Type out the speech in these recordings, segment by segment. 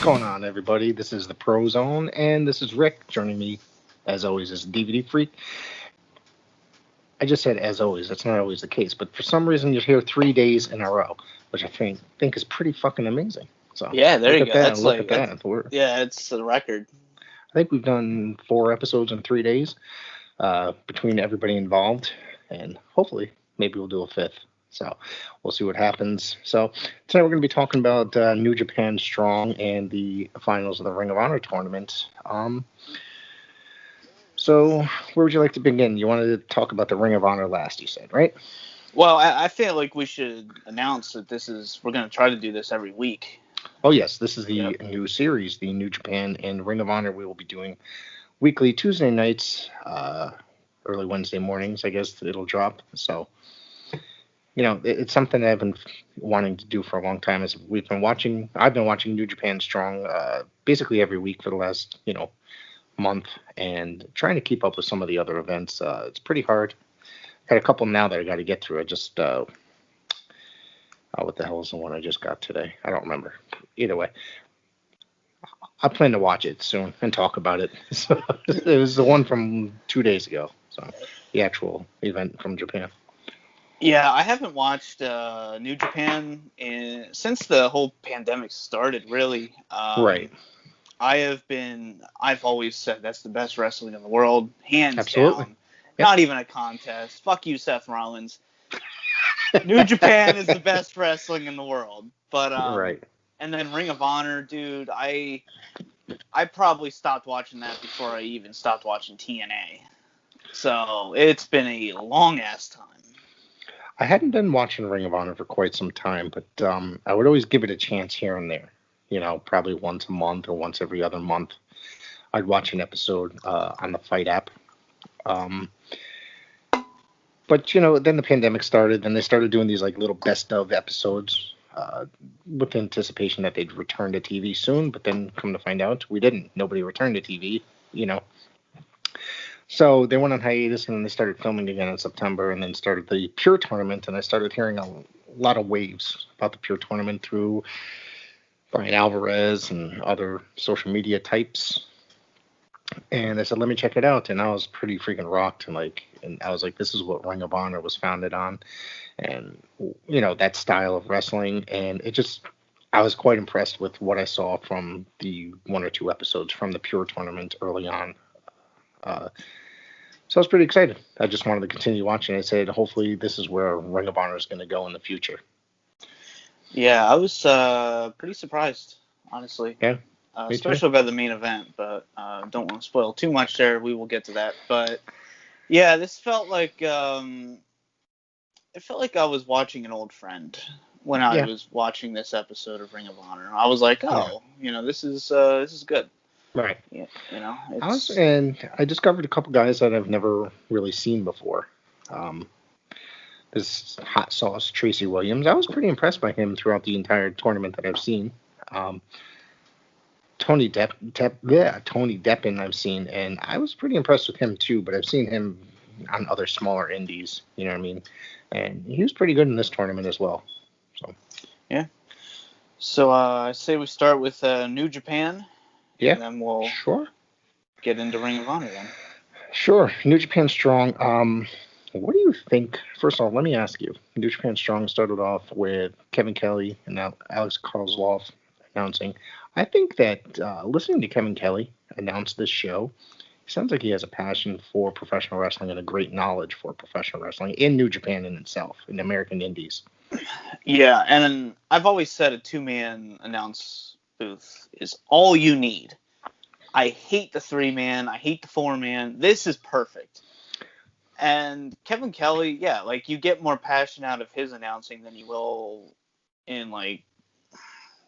going on, everybody? This is the Pro Zone, and this is Rick. Joining me, as always, is DVD Freak. I just said as always. That's not always the case, but for some reason you're here 3 days in a row, which I think is pretty fucking amazing. So yeah, there you go. That's look at that. It's the record. I think we've done 4 episodes in 3 days between everybody involved, and hopefully maybe we'll do a 5th. So we'll see what happens. So tonight we're going to be talking about New Japan Strong and the finals of the Ring of Honor tournament. So where would you like to begin? You wanted to talk about the Ring of Honor last, you said, right? Well, I feel like we should announce that we're going to try to do this every week. Oh, yes. This is the new series, the New Japan and Ring of Honor. We will be doing weekly Tuesday nights, early Wednesday mornings, I guess it'll drop. So, it's something I've been wanting to do for a long time. I've been watching New Japan Strong basically every week for the last, month, and trying to keep up with some of the other events. It's pretty hard. Got a couple now that I got to get through. I just what the hell is the one I just got today? I don't remember. Either way, I plan to watch it soon and talk about it. So, it was the one from 2 days ago. So the actual event from Japan. Yeah, I haven't watched New Japan since the whole pandemic started, really. Right. I've always said that's the best wrestling in the world, hands Absolutely. down. Yep. Not even a contest. Fuck you, Seth Rollins. New Japan is the best wrestling in the world. But right. And then Ring of Honor, dude, I probably stopped watching that before I even stopped watching TNA. So it's been a long ass time. I hadn't been watching Ring of Honor for quite some time, but I would always give it a chance here and there. Probably once a month or once every other month, I'd watch an episode on the Fight app. But then the pandemic started, and they started doing these like little best of episodes with anticipation that they'd return to TV soon. But then come to find out, we didn't. Nobody returned to TV. So they went on hiatus, and then they started filming again in September, and then started the Pure tournament. And I started hearing a lot of waves about the Pure tournament through Brian Alvarez and other social media types. And I said, let me check it out. And I was pretty freaking rocked. And I was like, this is what Ring of Honor was founded on. And, that style of wrestling. And I was quite impressed with what I saw from the 1 or 2 episodes from the Pure tournament early on. So I was pretty excited. I just wanted to continue watching. I said, hopefully this is where Ring of Honor is going to go in the future. Yeah, I was pretty surprised, honestly. Yeah. Especially by the main event, but don't want to spoil too much there. We will get to that. But yeah, this felt like I was watching an old friend when I was watching this episode of Ring of Honor. I was like, this is good. Right. Yeah, I discovered a couple guys that I've never really seen before. This Hot Sauce Tracy Williams. I was pretty impressed by him throughout the entire tournament that I've seen. Tony Deppen I've seen, and I was pretty impressed with him too, but I've seen him on other smaller indies, you know what I mean? And he was pretty good in this tournament as well. So yeah. So I say we start with New Japan. Yeah. And then we'll get into Ring of Honor then. Sure. New Japan Strong. What do you think? First of all, let me ask you. New Japan Strong started off with Kevin Kelly and now Alex Kozlov announcing. I think that listening to Kevin Kelly announce this show, it sounds like he has a passion for professional wrestling and a great knowledge for professional wrestling in New Japan in itself, in the American Indies. Yeah, and I've always said a 2-man announce booth is all you need. I hate the 3-man. I hate the 4-man. This is perfect. And Kevin Kelly, you get more passion out of his announcing than you will in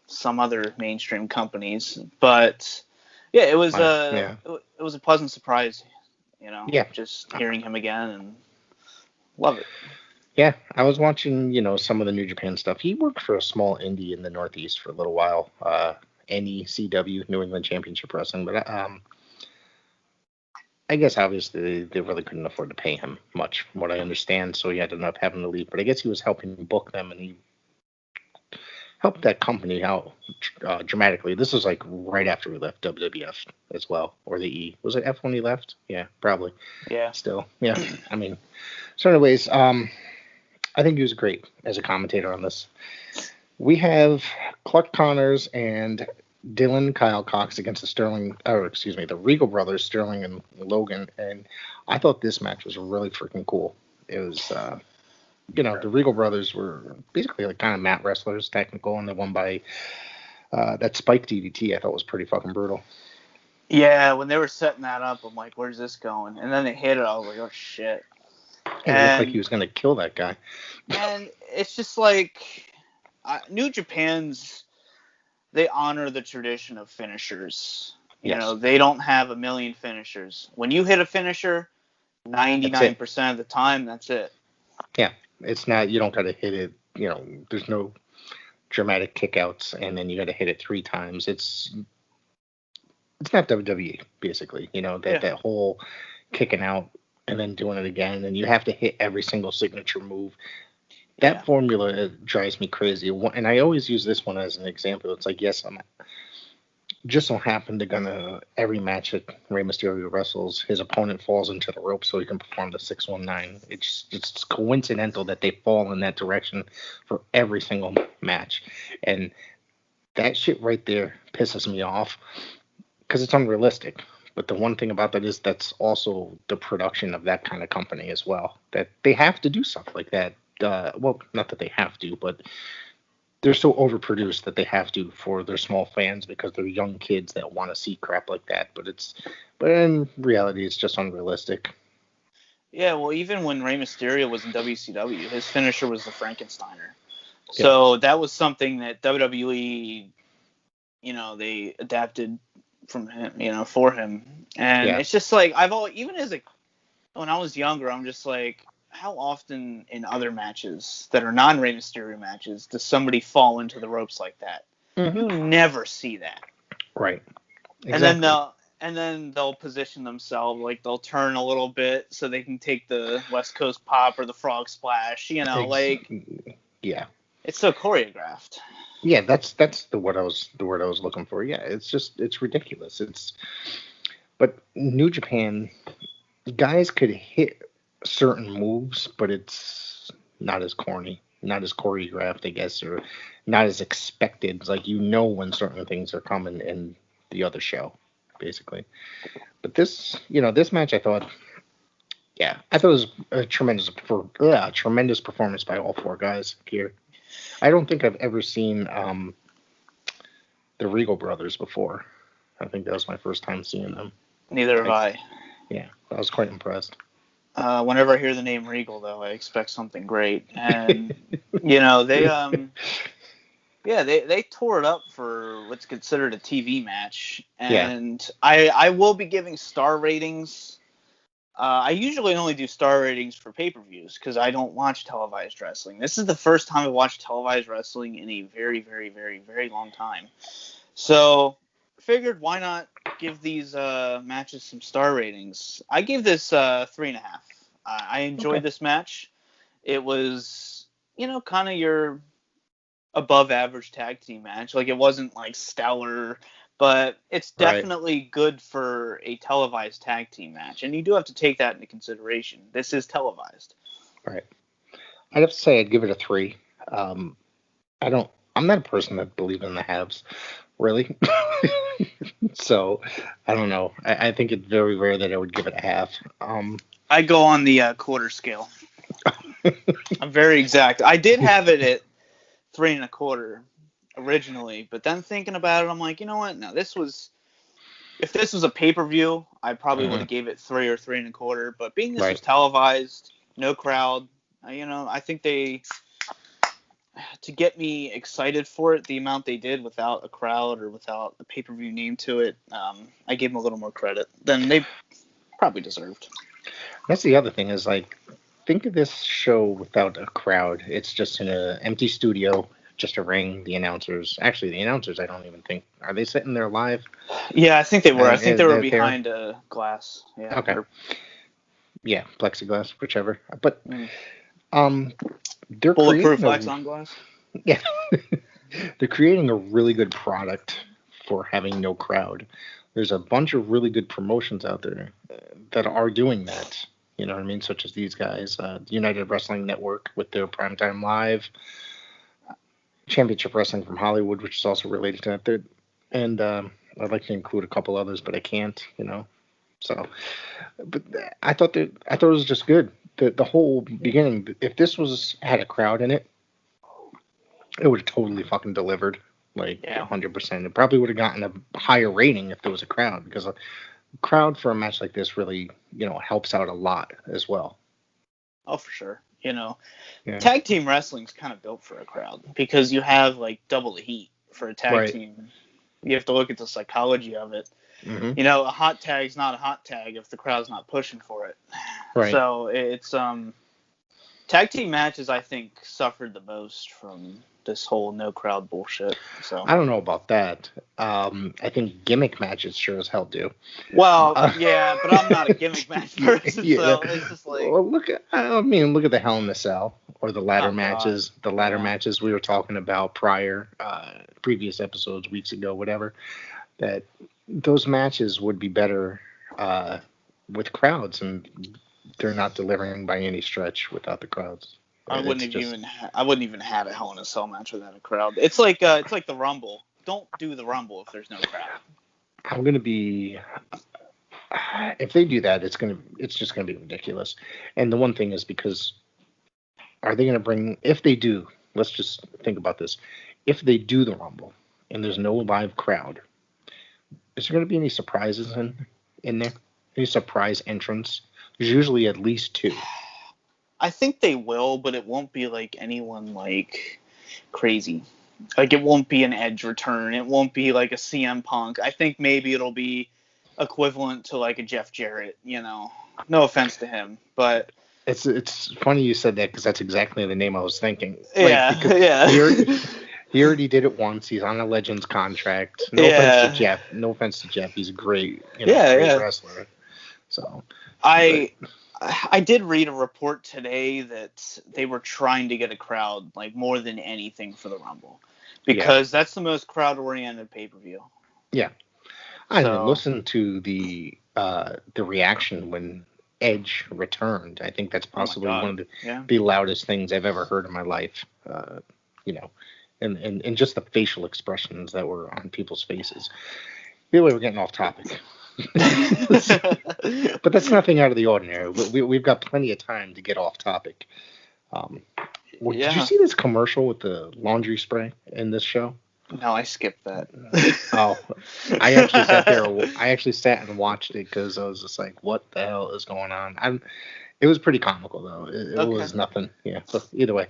some other mainstream companies. But yeah, it was it was a pleasant surprise, just hearing him again, and love it. Yeah, I was watching, some of the New Japan stuff. He worked for a small indie in the Northeast for a little while, NECW, New England Championship Wrestling. But I guess obviously they really couldn't afford to pay him much, from what I understand. So he ended up having to leave. But I guess he was helping book them, and he helped that company out dramatically. This was like right after we left WWF as well, or the E. Was it F when he left? Yeah, probably. Yeah. Still, yeah. I mean, so anyways, I think he was great as a commentator on this. We have Clark Connors and Dylan Kyle Cox against the Regal brothers, Sterling and Logan, and I thought this match was really freaking cool. It was, the Regal brothers were basically like kind of mat wrestlers, technical, and they won by that spike DDT. I thought was pretty fucking brutal. Yeah, when they were setting that up, I'm like, where's this going? And then they hit it. I was like, oh shit. It looked like he was gonna kill that guy. And it's just like New Japan's. They honor the tradition of finishers. You know, they don't have a million finishers. When you hit a finisher, 99% of the time, that's it. Yeah, it's not. You don't got to hit it. There's no dramatic kickouts, and then you got to hit it 3 times. It's not WWE basically. That whole kicking out and then doing it again, and you have to hit every single signature move. That formula drives me crazy, and I always use this one as an example. It's like, yes, I'm just so happened to gonna every match that Rey Mysterio wrestles, his opponent falls into the rope so he can perform the 619. It's coincidental that they fall in that direction for every single match, and that shit right there pisses me off because it's unrealistic. But the one thing about that is that's also the production of that kind of company as well. That they have to do stuff like that. Well, not that they have to, but they're so overproduced that they have to for their small fans because they're young kids that want to see crap like that. But in reality, it's just unrealistic. Yeah, well, even when Rey Mysterio was in WCW, his finisher was the Frankensteiner. So that was something that WWE, they adapted from him, for him. And it's just like when I was younger, I'm just like, how often in other matches that are non-Rey Mysterio matches does somebody fall into the ropes like that? Mm-hmm. You never see that. Right. Exactly. And then they'll position themselves, like they'll turn a little bit so they can take the West Coast Pop or the Frog Splash, yeah. It's so choreographed. Yeah, that's the word I was looking for. Yeah, it's ridiculous. But New Japan guys could hit certain moves, but it's not as corny, not as choreographed, I guess, or not as expected. It's like when certain things are coming in the other show, basically. But this match, I thought it was a tremendous performance by all 4 guys here. I don't think I've ever seen the Regal brothers before. I think that was my first time seeing them. Neither have I. Yeah, I was quite impressed. Whenever I hear the name Regal, though, I expect something great. And, they they tore it up for what's considered a TV match. And I will be giving star ratings. I usually only do star ratings for pay-per-views because I don't watch televised wrestling. This is the first time I watched televised wrestling in a very, very, very, very long time. So figured why not give these matches some star ratings. I gave this 3.5. I enjoyed this match. It was, kind of your above average tag team match. Like, it wasn't like stellar, but it's definitely good for a televised tag team match. And you do have to take that into consideration. This is televised. Right. I'd have to say I'd give it a 3. I'm not a person that believes in the halves, really. So, I don't know. I think it's very rare that I would give it a half. I go on the quarter scale. I'm very exact. I did have it at 3.25 originally, but then thinking about it, I'm like, you know what? Now if this was a pay-per-view, I probably would have gave it 3 or 3.25. But being this was televised, no crowd, I think to get me excited for it, the amount they did without a crowd or without a pay-per-view name to it, I gave them a little more credit than they probably deserved. That's the other thing is, like, think of this show without a crowd. It's just in an empty studio, just a ring. The announcers, I don't even think, are they sitting there live? Yeah, I think they were. I think they were behind a glass. Yeah. Okay. Yeah, plexiglass, whichever. But they're bulletproof glass on glass. Yeah. they're creating a really good product for having no crowd. There's a bunch of really good promotions out there that are doing that. You know what I mean? Such as these guys, United Wrestling Network with their Primetime Live, Championship Wrestling from Hollywood, which is also related to that. And I'd like to include a couple others, but I can't. So, but I thought it was just good. The whole beginning. If this was had a crowd in it, it would have totally fucking delivered. Like Yeah. 100%. It probably would have gotten a higher rating if there was a crowd, because a crowd for a match like this really, helps out a lot as well. Oh, for sure. Yeah. Tag team wrestling's kind of built for a crowd because you have like double the heat for a tag Right. team. You have to look at the psychology of it. Mm-hmm. A hot tag's not a hot tag if the crowd's not pushing for it. Right. So it's tag team matches I think suffered the most from this whole no crowd bullshit. So I don't know about that. I think gimmick matches sure as hell do. Well, yeah, but I'm not a gimmick match person, Yeah. so it's just like. Well, look at the Hell in the Cell or the ladder Oh, God. matches. The ladder Yeah. matches we were talking about prior, previous episodes, weeks ago, whatever. That those matches would be better with crowds, and they're not delivering by any stretch without the crowds. I wouldn't even have a Hell in a Cell match without a crowd. It's like the Rumble. Don't do the Rumble if there's no crowd. I'm gonna be. If they do that, it's just gonna be ridiculous. And the one thing is, because are they gonna bring? If they do, let's just think about this. If they do the Rumble and there's no live crowd, is there gonna be any surprises in there? Any surprise entrants? There's usually at least two. I think they will, but it won't be like anyone like crazy. Like it won't be an Edge return. It won't be like a CM Punk. I think maybe it'll be equivalent to like a Jeff Jarrett. No offense to him, but It's funny you said that, because that's exactly the name I was thinking. Yeah. He already did it once. He's on a Legends contract. No offense to Jeff. He's a great, great wrestler. So I did read a report today that they were trying to get a crowd like more than anything for the Rumble, because that's the most crowd-oriented pay-per-view. Yeah, I mean, listen to the reaction when Edge returned. I think that's possibly one of the loudest things I've ever heard in my life. And just the facial expressions that were on people's faces. Anyway, we're getting off topic. But that's nothing out of the ordinary. We've got plenty of time to get off topic. Did you see this commercial with the laundry spray in this show? No, I skipped that. Oh, I actually sat there. I actually sat and watched it because I was just like, "What the hell is going on?" It was pretty comical though. It was nothing. Yeah. But either way,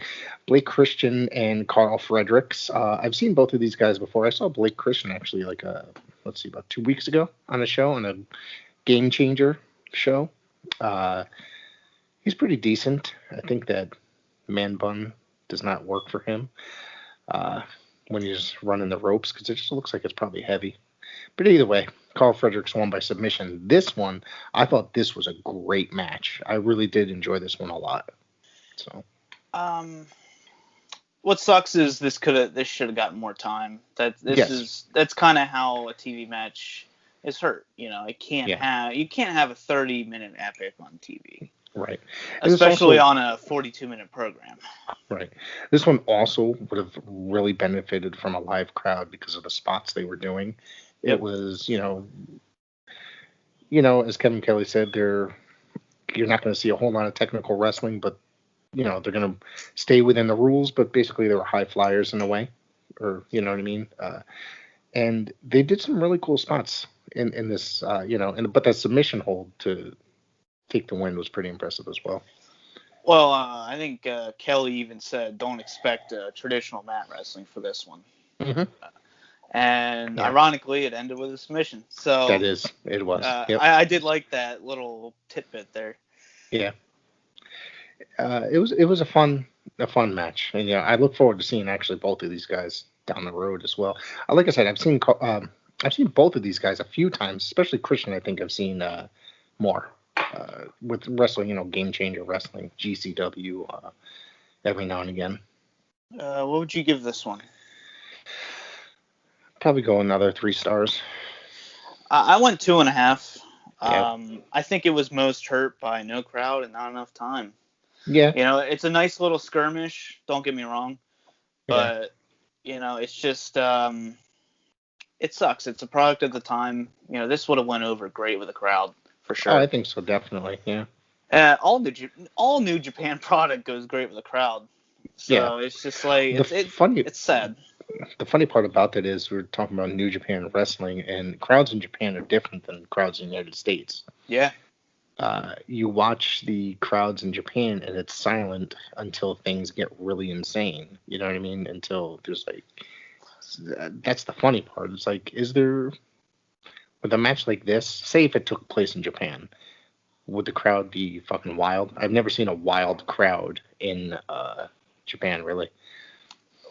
Blake Christian and Carl Fredericks. I've seen both of these guys before. I saw Blake Christian actually about 2 weeks ago on a show, on a Game Changer show. He's pretty decent. I think that man bun does not work for him when he's running the ropes, because it just looks like it's probably heavy. But either way, Carl Fredericks won by submission. This one, I thought this was a great match. I really did enjoy this one a lot. So, what sucks is this should have gotten more time. That's kind of how a TV match is hurt. You can't have a 30-minute epic on TV. Right. Especially on a 42-minute program. Right. This one also would have really benefited from a live crowd because of the spots they were doing. Yep. It was, as Kevin Kelly said, you're not going to see a whole lot of technical wrestling, but, they're going to stay within the rules, but basically they were high flyers in a way, or, you know what I mean? And they did some really cool spots in this, but that submission hold to take the win was pretty impressive as well. Well, I think Kelly even said, don't expect traditional mat wrestling for this one. Mm-hmm. And ironically, it ended with a submission. So it was. Yep. I did like that little tidbit there. Yeah. It was a fun match, and I look forward to seeing actually both of these guys down the road as well. Like I said, I've seen both of these guys a few times, especially Christian. I think I've seen more. With wrestling, Game Changer Wrestling, GCW, every now and again. What would you give this one? Probably go another 3 stars. I went 2.5. Yeah. I think it was most hurt by no crowd and not enough time. Yeah. It's a nice little skirmish. Don't get me wrong, Yeah. but it's just it sucks. It's a product of the time. This would have went over great with a crowd for Oh, I sure. think so, definitely. Yeah. All New Japan product goes great with a crowd. Yeah. So it's just like The funny it's sad. the funny part about that is we're talking about New Japan wrestling, and crowds in Japan are different than crowds in the United States. Yeah. You watch the crowds in Japan, and it's silent until things get really insane. You know what I mean? Until there's like, that's the funny part. It's like, is there, with a match like this, say if it took place in Japan, would the crowd be fucking wild? I've never seen a wild crowd in Japan, really.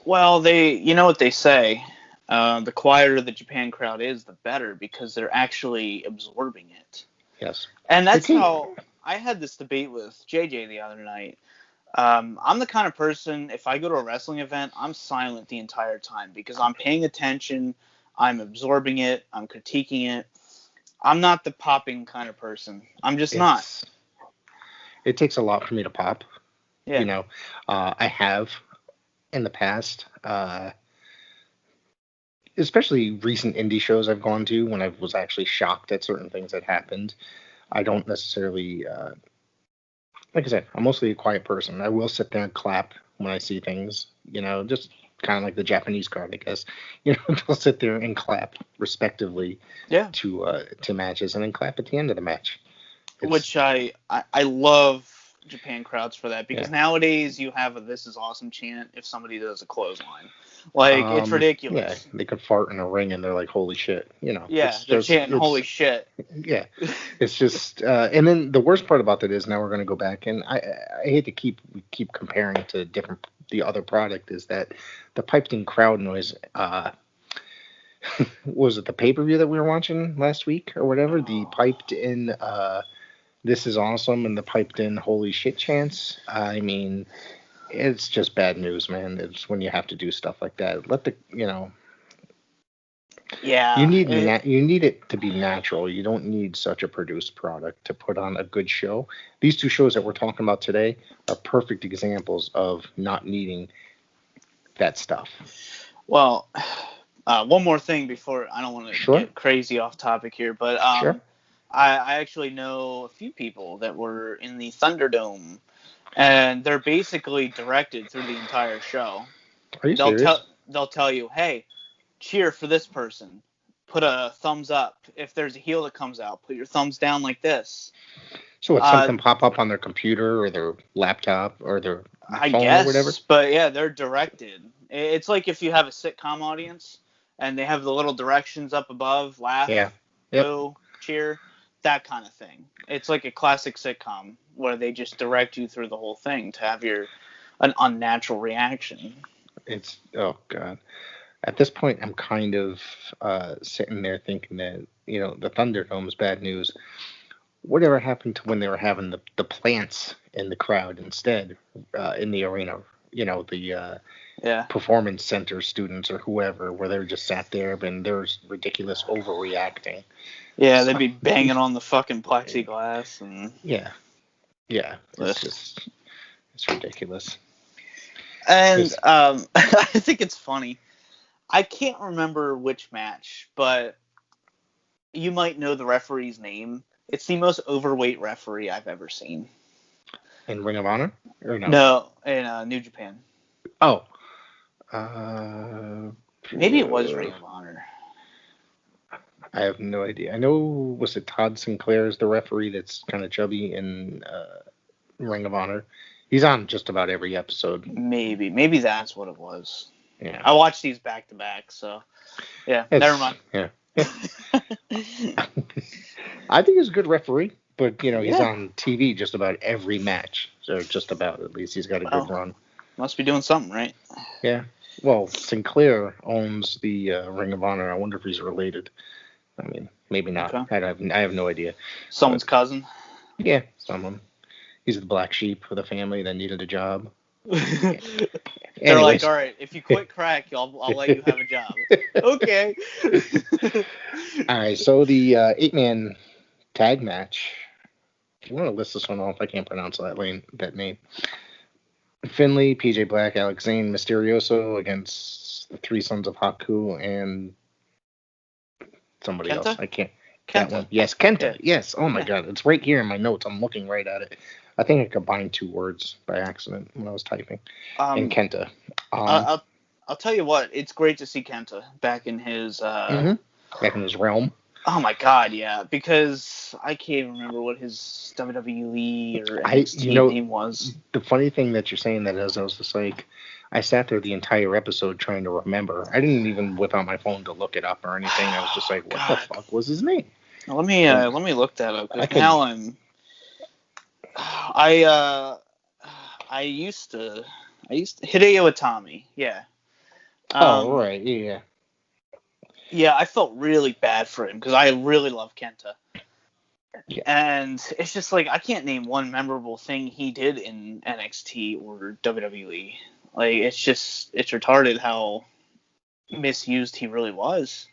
Well, you know what they say. The quieter the Japan crowd is, the better because they're actually absorbing it. Yes. And that's how I had this debate with JJ the other night. I'm the kind of person, if I go to a wrestling event, I'm silent the entire time because I'm paying attention, I'm absorbing it, I'm critiquing it. I'm not the popping kind of person. I'm just not. It takes a lot for me to pop. Yeah. I have in the past, especially recent indie shows I've gone to when I was actually shocked at certain things that happened. I don't necessarily, like I said, I'm mostly a quiet person. I will sit there and clap when I see things, just kind of like the Japanese crowd, I guess. They'll sit there and clap respectively Yeah. to matches and then clap at the end of the match. Which I love Japan crowds for that because Yeah. nowadays you have a "This is awesome" chant if somebody does a clothesline. Like it's ridiculous. Yeah, they could fart in a ring and they're like, "Holy shit!" Yeah, they're chanting "Holy shit." Yeah, it's just, and then the worst part about that is now we're going to go back, and I hate to keep comparing to the other product is that the piped in crowd noise. Was it the pay per view that we were watching last week or whatever? The piped in "This is awesome" and the piped in "Holy shit" chants. I mean, it's just bad news, man. It's when you have to do stuff like that. Yeah. You need it to be natural. You don't need such a produced product to put on a good show. These 2 shows that we're talking about today are perfect examples of not needing that stuff. Well, one more thing before I don't want to get crazy off topic here, but Sure. I actually know a few people that were in the Thunderdome, and they're basically directed through the entire show. Are you serious? They'll tell you, hey, cheer for this person. Put a thumbs up. If there's a heel that comes out, put your thumbs down like this. So it's something pop up on their computer or their laptop or their phone or whatever? But yeah, they're directed. It's like if you have a sitcom audience and they have the little directions up above, laugh, boo, cheer, that kind of thing. It's like a classic sitcom where they just direct you through the whole thing to have an unnatural reaction. It's, oh God. At this point, I'm kind of sitting there thinking that, the Thunderdome's bad news. Whatever happened to when they were having the plants in the crowd instead in the arena? The performance center students or whoever, where they just sat there and there's ridiculous overreacting. Yeah, they'd be banging on the fucking plexiglass and. Yeah. It's ridiculous. And I think it's funny. I can't remember which match, but you might know the referee's name. It's the most overweight referee I've ever seen. In Ring of Honor? Or no? No, in New Japan. Oh. Maybe it was Ring of Honor. I have no idea. I know, was it Todd Sinclair is the referee that's kind of chubby in Ring of Honor? He's on just about every episode. Maybe that's what it was. Yeah. I watched these back to back, so yeah. Never mind. Yeah. I think he's a good referee, but he's on TV just about every match. So just about, at least he's got a good run. Must be doing something right. Yeah. Well, Sinclair owns the Ring of Honor. I wonder if he's related. I mean, maybe not. Okay. I have no idea. Someone's cousin? Yeah, someone. He's the black sheep of the family that needed a job. They're like, all right, if you quit crack, I'll let you have a job. Okay. All right, so the 8-man tag match. You want to list this one off? I can't pronounce that name. Finley, PJ Black, Alex Zane, Mysterioso against the Three Sons of Haku and somebody Kenta? else. I can't. Kenta. That one. Yes, Kenta. Yeah. Yes. Oh my God, it's right here in my notes. I'm looking right at it. I think I combined two words by accident when I was typing. And Kenta. I'll tell you what. It's great to see Kenta back in his. Back in his realm. Oh my God, yeah. Because I can't even remember what his WWE or NXT name was. The funny thing that you're saying that is, I was just like, I sat there the entire episode trying to remember. I didn't even whip out my phone to look it up or anything. I was just like, what the fuck was his name? Now, let me look that up. Because now I used to Hideo Itami, yeah. Right, yeah. Yeah, I felt really bad for him because I really love Kenta. Yeah. And it's just like I can't name one memorable thing he did in NXT or WWE. Like it's retarded how misused he really was.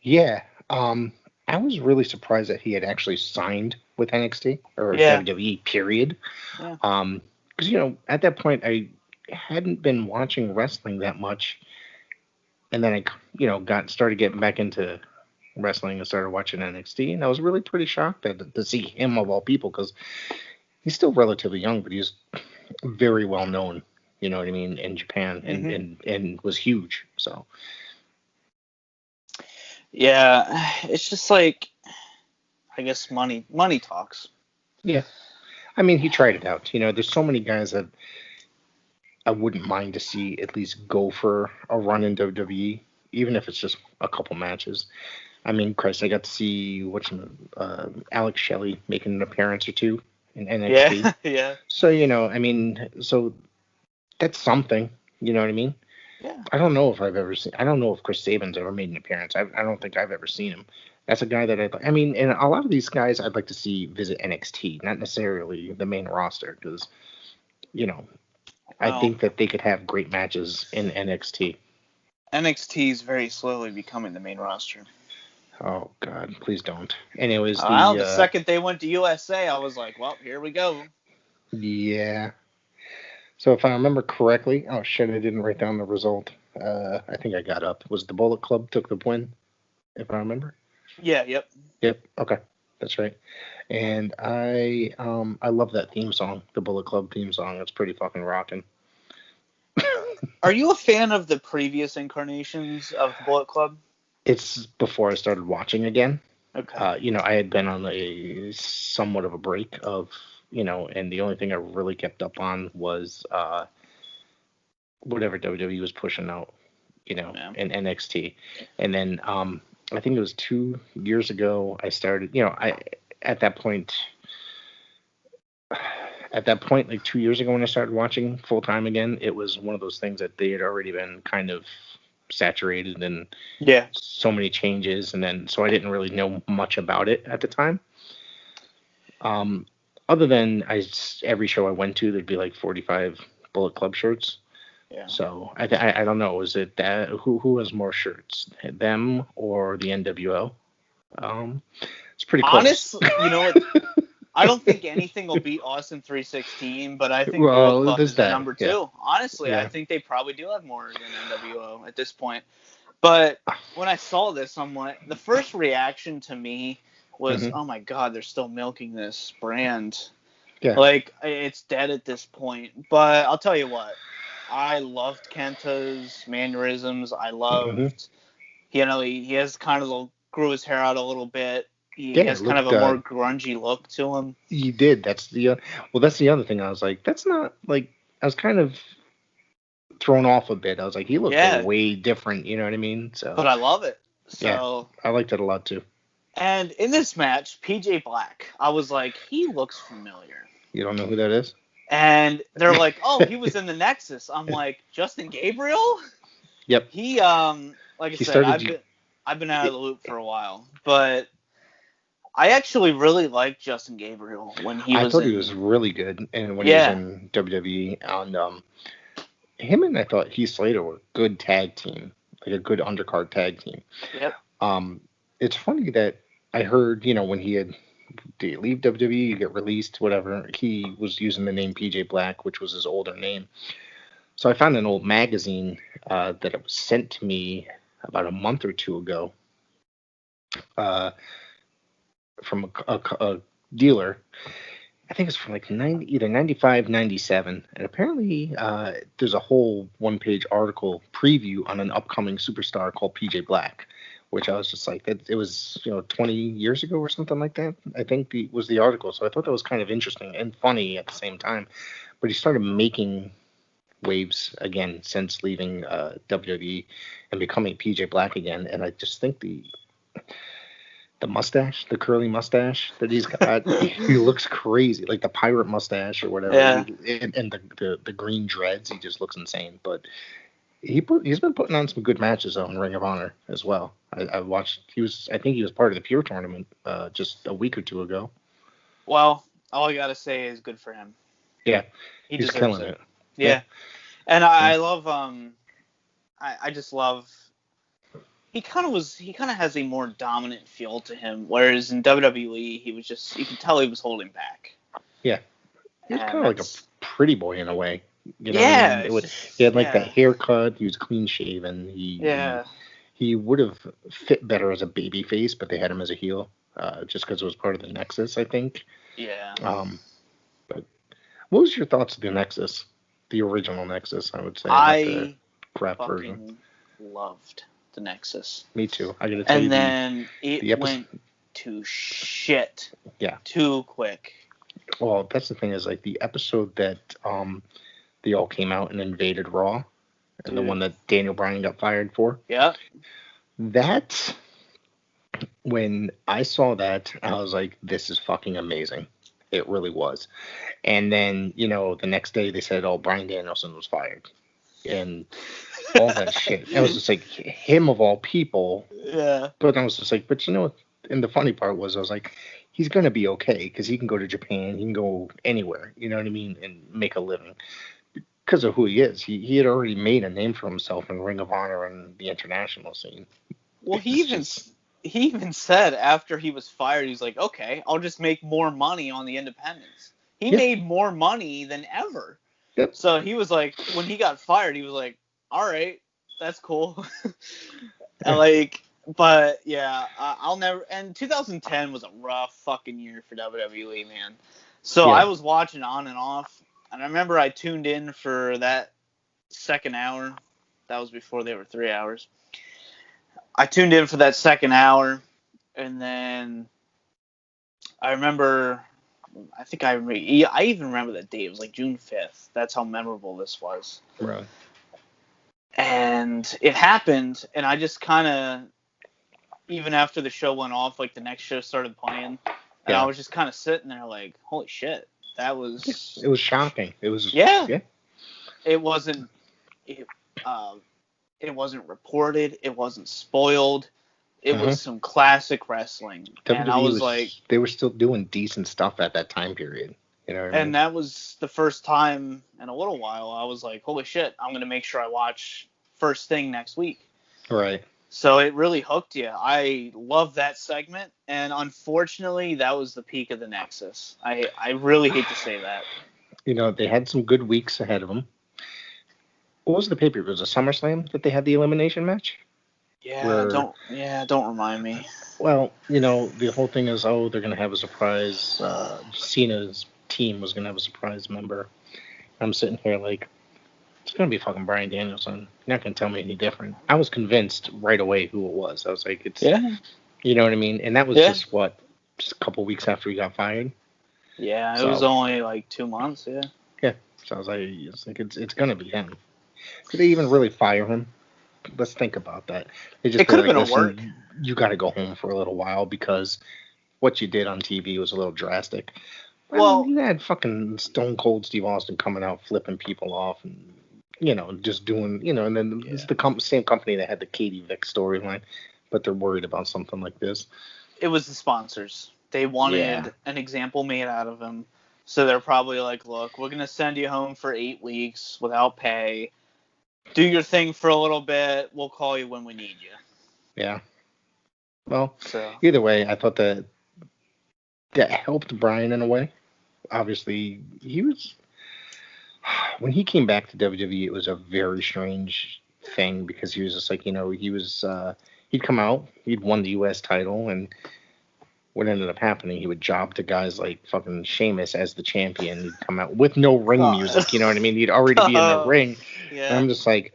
Yeah. I was really surprised that he had actually signed with NXT or WWE period. Yeah. Because at that point I hadn't been watching wrestling that much, and then I started getting back into wrestling and started watching NXT, and I was really pretty shocked to see him of all people, because he's still relatively young, but he's very well known, you know what I mean, in Japan, and was huge. So yeah, it's just like, I guess money talks. Yeah, I mean, he tried it out. There's so many guys that I wouldn't mind to see at least go for a run in WWE, even if it's just a couple matches. I mean, Christ, I got to see Alex Shelley making an appearance or two in NXT. Yeah, yeah. So I mean, so that's something. You know what I mean? Yeah. I don't know if Chris Sabin's ever made an appearance. I don't think I've ever seen him. That's a guy that and a lot of these guys I'd like to see visit NXT, not necessarily the main roster, because I think that they could have great matches in NXT. NXT is very slowly becoming the main roster. Oh God, please don't. Anyways, the second they went to USA, I was like, well, here we go. Yeah. So if I remember correctly, oh shit, I didn't write down the result. I think I got up. Was the Bullet Club took the win, if I remember? Yeah. Yep. Yep. Okay, that's right. And I love that theme song, the Bullet Club theme song. It's pretty fucking rocking. Are you a fan of the previous incarnations of the Bullet Club? It's before I started watching again. Okay. I had been on a somewhat of a break of, and the only thing I really kept up on was whatever WWE was pushing out, in NXT. And then I think it was 2 years ago I started, at that point, like 2 years ago when I started watching full time again, it was one of those things that they had already been kind of saturated and so many changes, and then so I didn't really know much about it at the time. Other than every show I went to, there'd be like 45 Bullet Club shirts. Yeah. So I don't know. Was it that who has more shirts, them or the NWO? It's pretty close. Honestly, you know what? I don't think anything will beat Austin 316, but I think Bullet Club is number 2. Yeah. Honestly, I think they probably do have more than NWO at this point. But when I saw this, the first reaction to me was, oh my God, they're still milking this brand. Yeah. Like, it's dead at this point. But I'll tell you what, I loved Kenta's mannerisms. I loved, he has kind of grew his hair out a little bit. He has kind of a more grungy look to him. He did. That's the other thing. I was like, that's not like, I was kind of thrown off a bit. I was like, he looked way different. You know what I mean? So. But I love it. So. Yeah, I liked it a lot too. And in this match, PJ Black, I was like, he looks familiar. You don't know who that is? And they're like, oh, he was in the Nexus. I'm like, Justin Gabriel? Yep. He, like I said, I've been out of the loop for a while, but I actually really liked Justin Gabriel when he I was thought in. he was really good, and when he was Yeah. in WWE, and him and I thought Heath Slater were a good tag team, like a good undercard tag team. Yep. It's funny that I heard, when he had did he leave WWE, you get released, whatever. He was using the name PJ Black, which was his older name. So I found an old magazine that it was sent to me about a month or two ago uh, from a dealer. I think it's from like either 95, 97. And apparently there's a whole one-page article preview on an upcoming superstar called PJ Black, which I was just like, it was 20 years ago or something like that. I think was the article. So I thought that was kind of interesting and funny at the same time. But he started making waves again since leaving WWE and becoming PJ Black again. And I just think the mustache, the curly mustache that he's got, he looks crazy, like the pirate mustache or whatever. Yeah. And the green dreads, he just looks insane. But he's been putting on some good matches on Ring of Honor as well. I watched. I think he was part of the Pure tournament just a week or two ago. Well, all I gotta say is good for him. Yeah, He he's deserves killing it. Yeah. And I love I just love he kind of has a more dominant feel to him, whereas in WWE he was just, you could tell he was holding back. Yeah, he was kind of like a pretty boy in a way. Yeah, he had like that haircut. He was clean shaven. He would have fit better as a baby face, but they had him as a heel just because it was part of the Nexus, I think. Yeah. But what was your thoughts of the Nexus, the original Nexus? I would say, I not the crap version. fucking loved the Nexus. Me too. I gotta tell you, and then it went to shit. Yeah. Too quick. Well, that's the thing, is like the episode that they all came out and invaded Raw, and the one that Daniel Bryan got fired for. Yeah. That, when I saw that, I was like, this is fucking amazing. It really was. And then, the next day they said, oh, Bryan Danielson was fired. And all that shit. I was just like, him of all people. Yeah. But I was just like, but and the funny part was, I was like, he's going to be okay because he can go to Japan, he can go anywhere, you know what I mean, and make a living because of who he is. He had already made a name for himself in Ring of Honor and the international scene. Well, he even said after he was fired, he's like, okay, I'll just make more money on the independents. He made more money than ever. Yep. So he was like, when he got fired, he was like, all right, that's cool. But yeah, I'll never. And 2010 was a rough fucking year for WWE, man. So I was watching on and off, and I remember I tuned in for that second hour. That was before they were 3 hours. I tuned in for that second hour, and then I remember. I even remember that date. It was like June 5th. That's how memorable this was. Right. And it happened, and I just kind of, even after the show went off, like the next show started playing, and I was just kind of sitting there like, holy shit, that was... It was shocking. It was... Yeah. It wasn't... It wasn't reported. It wasn't spoiled. It was some classic wrestling. And I was like... They were still doing decent stuff at that time period. You know what I mean? And that was the first time in a little while I was like, holy shit, I'm going to make sure I watch first thing next week. Right. So it really hooked you. I love that segment, and unfortunately, that was the peak of the Nexus. I really hate to say that. They had some good weeks ahead of them. What was the pay-per-view? Was it SummerSlam that they had the elimination match? Yeah, don't remind me. Well, the whole thing is, they're going to have a surprise. Cena's team was going to have a surprise member. I'm sitting here like, it's going to be fucking Bryan Danielson. You're not going to tell me any different. I was convinced right away who it was. I was like, it's... Yeah. You know what I mean? And that was just a couple weeks after he got fired? Yeah, it was only like 2 months, yeah. Yeah, so I was like, it's going to be him. Did they even really fire him? Let's think about that. It could have been a work. You got to go home for a little while because what you did on TV was a little drastic. Well, you had fucking Stone Cold Steve Austin coming out flipping people off and, just doing, and then it's the same company that had the Katie Vick storyline, but they're worried about something like this. It was the sponsors. They Yeah. wanted an example made out of him. So they're probably like, look, we're going to send you home for 8 weeks without pay. Do your thing for a little bit. We'll call you when we need you. Yeah. Well, So either way, I thought that helped Brian in a way. Obviously, he was when he came back to WWE, it was a very strange thing because he was just like, he'd come out, he'd won the U.S. title, and what ended up happening, he would job to guys like fucking Sheamus as the champion. He'd come out with no ring God. music, you know what I mean? He'd already be in the ring, and Yeah. I'm just like,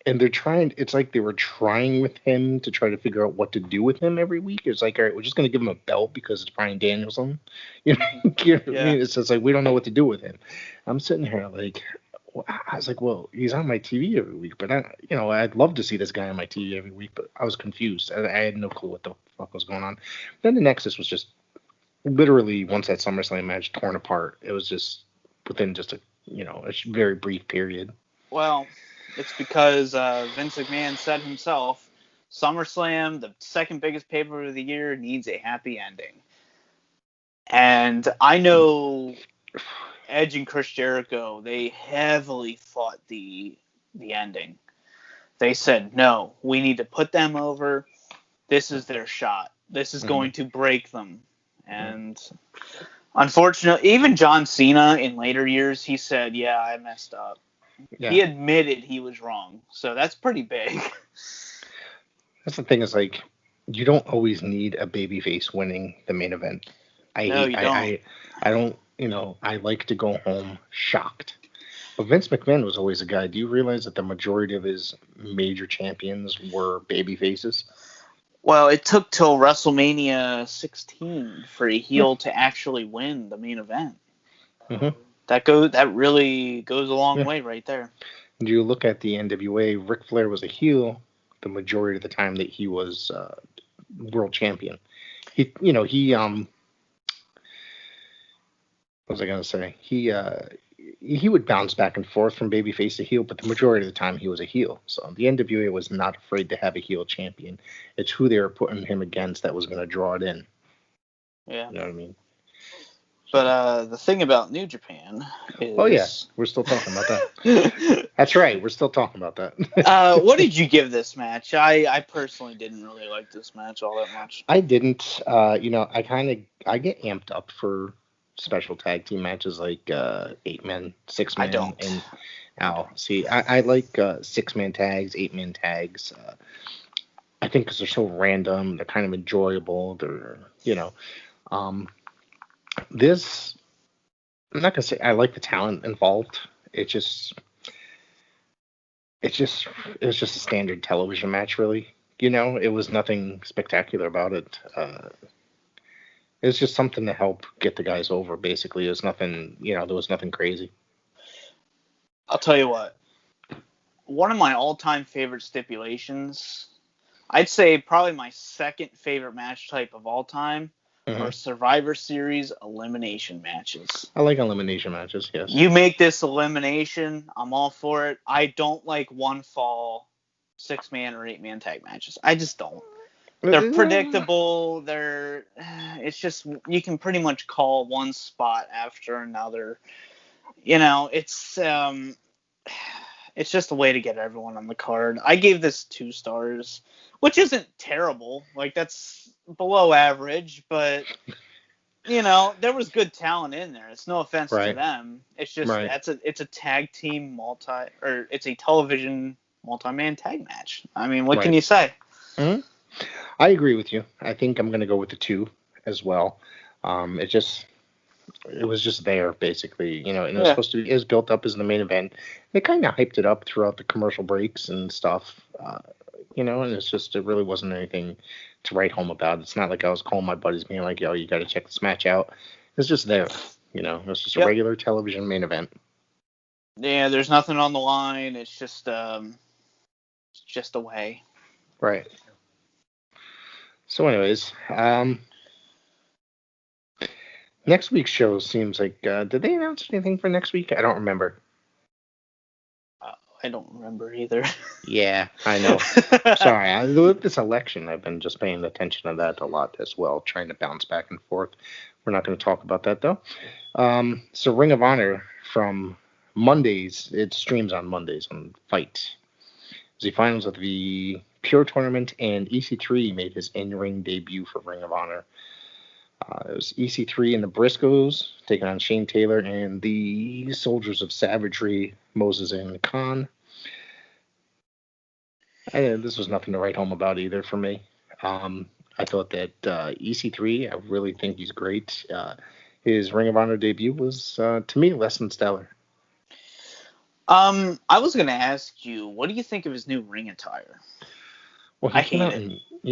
and they're trying. It's like they were trying with him to try to figure out what to do with him every week. It's like, all right, we're just gonna give him a belt because it's Bryan Danielson. You know, you know what I Yeah. mean? It's just like we don't know what to do with him. I'm sitting here like, I was like, well, he's on my TV every week, but I'd love to see this guy on my TV every week, but I was confused. I had no clue what the fuck was going on. Then the Nexus was just literally once that SummerSlam match torn apart. It was just within just a very brief period. Well, it's because Vince McMahon said himself, SummerSlam, the second biggest pay-per-view of the year, needs a happy ending. And I know Edge and Chris Jericho, they heavily fought the ending. They said, no, we need to put them over. This is their shot. This is going to break them. And unfortunately, even John Cena in later years, he said, yeah, I messed up. Yeah. He admitted he was wrong. So that's pretty big. That's the thing is like you don't always need a babyface winning the main event. No, you don't. I don't, I like to go home shocked. But Vince McMahon was always a guy. Do you realize that the majority of his major champions were baby faces? Well, it took till WrestleMania 16 for a heel to actually win the main event. Mm-hmm. That really goes a long Yeah. way right there. Do you look at the NWA? Ric Flair was a heel the majority of the time that he was world champion. What was I gonna say? He would bounce back and forth from babyface to heel, but the majority of the time he was a heel. So the NWA was not afraid to have a heel champion. It's who they were putting him against that was going to draw it in. Yeah. You know what I mean? But the thing about New Japan is... Oh, yeah. We're still talking about that. That's right. We're still talking about that. What did you give this match? I personally didn't really like this match all that much. I didn't. I get amped up for special tag team matches like 8-man, 6-man. I don't. And I like 6-man tags, 8-man tags. I think because they're so random, they're kind of enjoyable. This, I'm not gonna say I like the talent involved. It was just a standard television match, really. It was nothing spectacular about it. It was just something to help get the guys over. Basically, it was nothing. There was nothing crazy. I'll tell you what. One of my all-time favorite stipulations, I'd say probably my second favorite match type of all time, are Survivor Series elimination matches. I like elimination matches, yes. You make this elimination, I'm all for it. I don't like one fall 6-man or 8-man tag matches. I just don't. They're predictable. It's just, you can pretty much call one spot after another. It's just a way to get everyone on the card. I gave this 2 stars, which isn't terrible. Like, that's below average, but there was good talent in there. It's no offense to them. It's just it's a tag team it's a television multi-man tag match. I mean, what can you say? Mm-hmm. I agree with you. I think I'm going to go with the 2 as well. It was just there, basically, and it was supposed to be as built up as the main event. They kind of hyped it up throughout the commercial breaks and stuff, and it really wasn't anything to write home about. It's not like I was calling my buddies being like, yo, you got to check this match out. It's just there, it was just a regular television main event. Yeah, there's nothing on the line. It's just a way. Right. So anyways, next week's show seems like, did they announce anything for next week? I don't remember. I don't remember either. Yeah, I know. Sorry, with this election, I've been just paying attention to that a lot as well, trying to bounce back and forth. We're not going to talk about that though. So Ring of Honor from Mondays, it streams on Mondays on Fight. The finals of the Pure tournament, and EC3 made his in-ring debut for Ring of Honor. It was EC3 and the Briscoes taking on Shane Taylor and the Soldiers of Savagery, Moses and Khan. This was nothing to write home about either for me. I thought that EC3, I really think he's great. His Ring of Honor debut was, to me, less than stellar. I was going to ask you, what do you think of his new ring attire? Well, he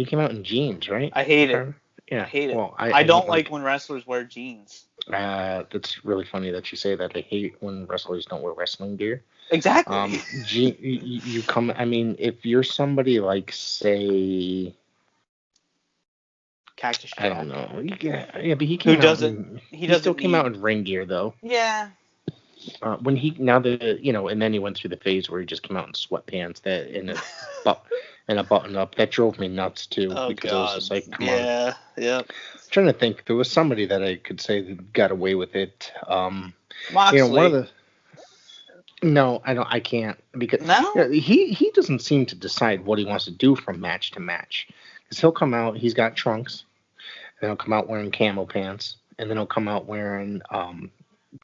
came out in jeans, right? I hate it. Yeah. I hate it. Well, I don't like when wrestlers wear jeans. That's really funny that you say that. I hate when wrestlers don't wear wrestling gear. Exactly. You come. I mean, if you're somebody like, say, Cactus Jack. I don't know. Yeah, but he came Who doesn't? He still came out in ring gear though. Yeah. When he and then he went through the phase where he just came out in sweatpants and a button up. That drove me nuts too. Oh, because God. it was just like, come on. Yeah. I'm trying to think. There was somebody that I could say that got away with it. Moxley. One of the. No, I don't. I can't because he doesn't seem to decide what he wants to do from match to match. Because he'll come out, he's got trunks, and he'll come out wearing camo pants, and then he'll come out wearing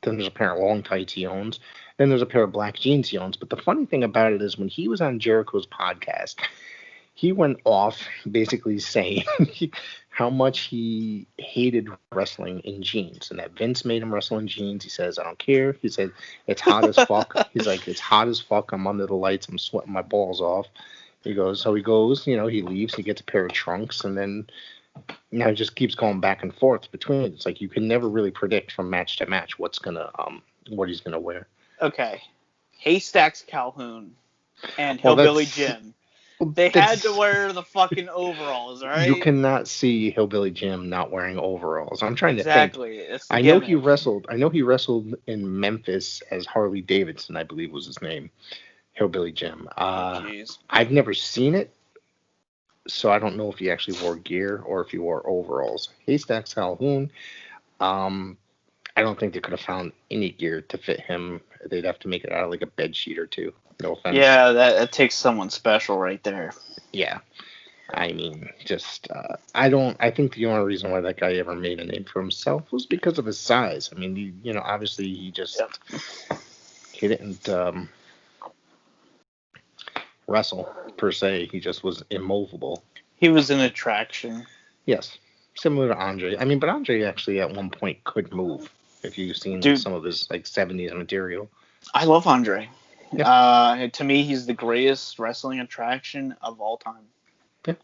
then there's a pair of long tights he owns, then there's a pair of black jeans he owns. But the funny thing about it is when he was on Jericho's podcast, he went off basically saying how much he hated wrestling in jeans and that Vince made him wrestle in jeans. He says, I don't care. He said, it's hot as fuck. He's like, it's hot as fuck. I'm under the lights. I'm sweating my balls off. He goes, he leaves. He gets a pair of trunks, and then he just keeps going back and forth between it. It's like you can never really predict from match to match what he's gonna wear. Okay. Haystacks Calhoun and Hillbilly Jim. They had to wear the fucking overalls, right? You cannot see Hillbilly Jim not wearing overalls. I'm trying to think. Exactly. I know he wrestled in Memphis as Harley Davidson, I believe was his name. Hillbilly Jim. I've never seen it, so I don't know if he actually wore gear or if he wore overalls. Haystacks Calhoun, I don't think they could have found any gear to fit him. They'd have to make it out of like a bed sheet or two. No offense. Yeah, that takes someone special right there. Yeah. I mean, just, I think the only reason why that guy ever made a name for himself was because of his size. I mean, obviously he just, he didn't wrestle per se. He just was immovable. He was an attraction. Yes. Similar to Andre. I mean, but Andre actually at one point could move. If you've seen some of his like 70s material. I love Andre. Yep. To me, he's the greatest wrestling attraction of all time. Yeah.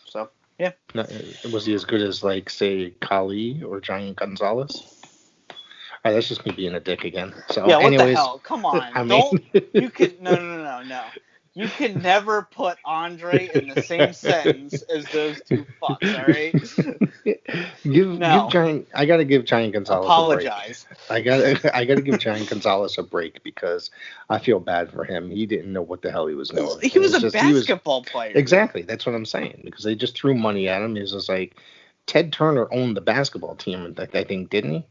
So, yeah. Now, was he as good as, like, say, Khali or Giant Gonzalez? All right, that's just me being a dick again. So, yeah, what anyways, the hell? Come on. You could, no. You can never put Andre in the same sentence as those two fucks, all right? I gotta give Giant Gonzalez Apologize. a break. I gotta give Giant Gonzalez a break because I feel bad for him. He didn't know what the hell he was doing. Well, he was a basketball player. Exactly, that's what I'm saying. Because they just threw money at him. He's just like, Ted Turner owned the basketball team, I think, didn't he?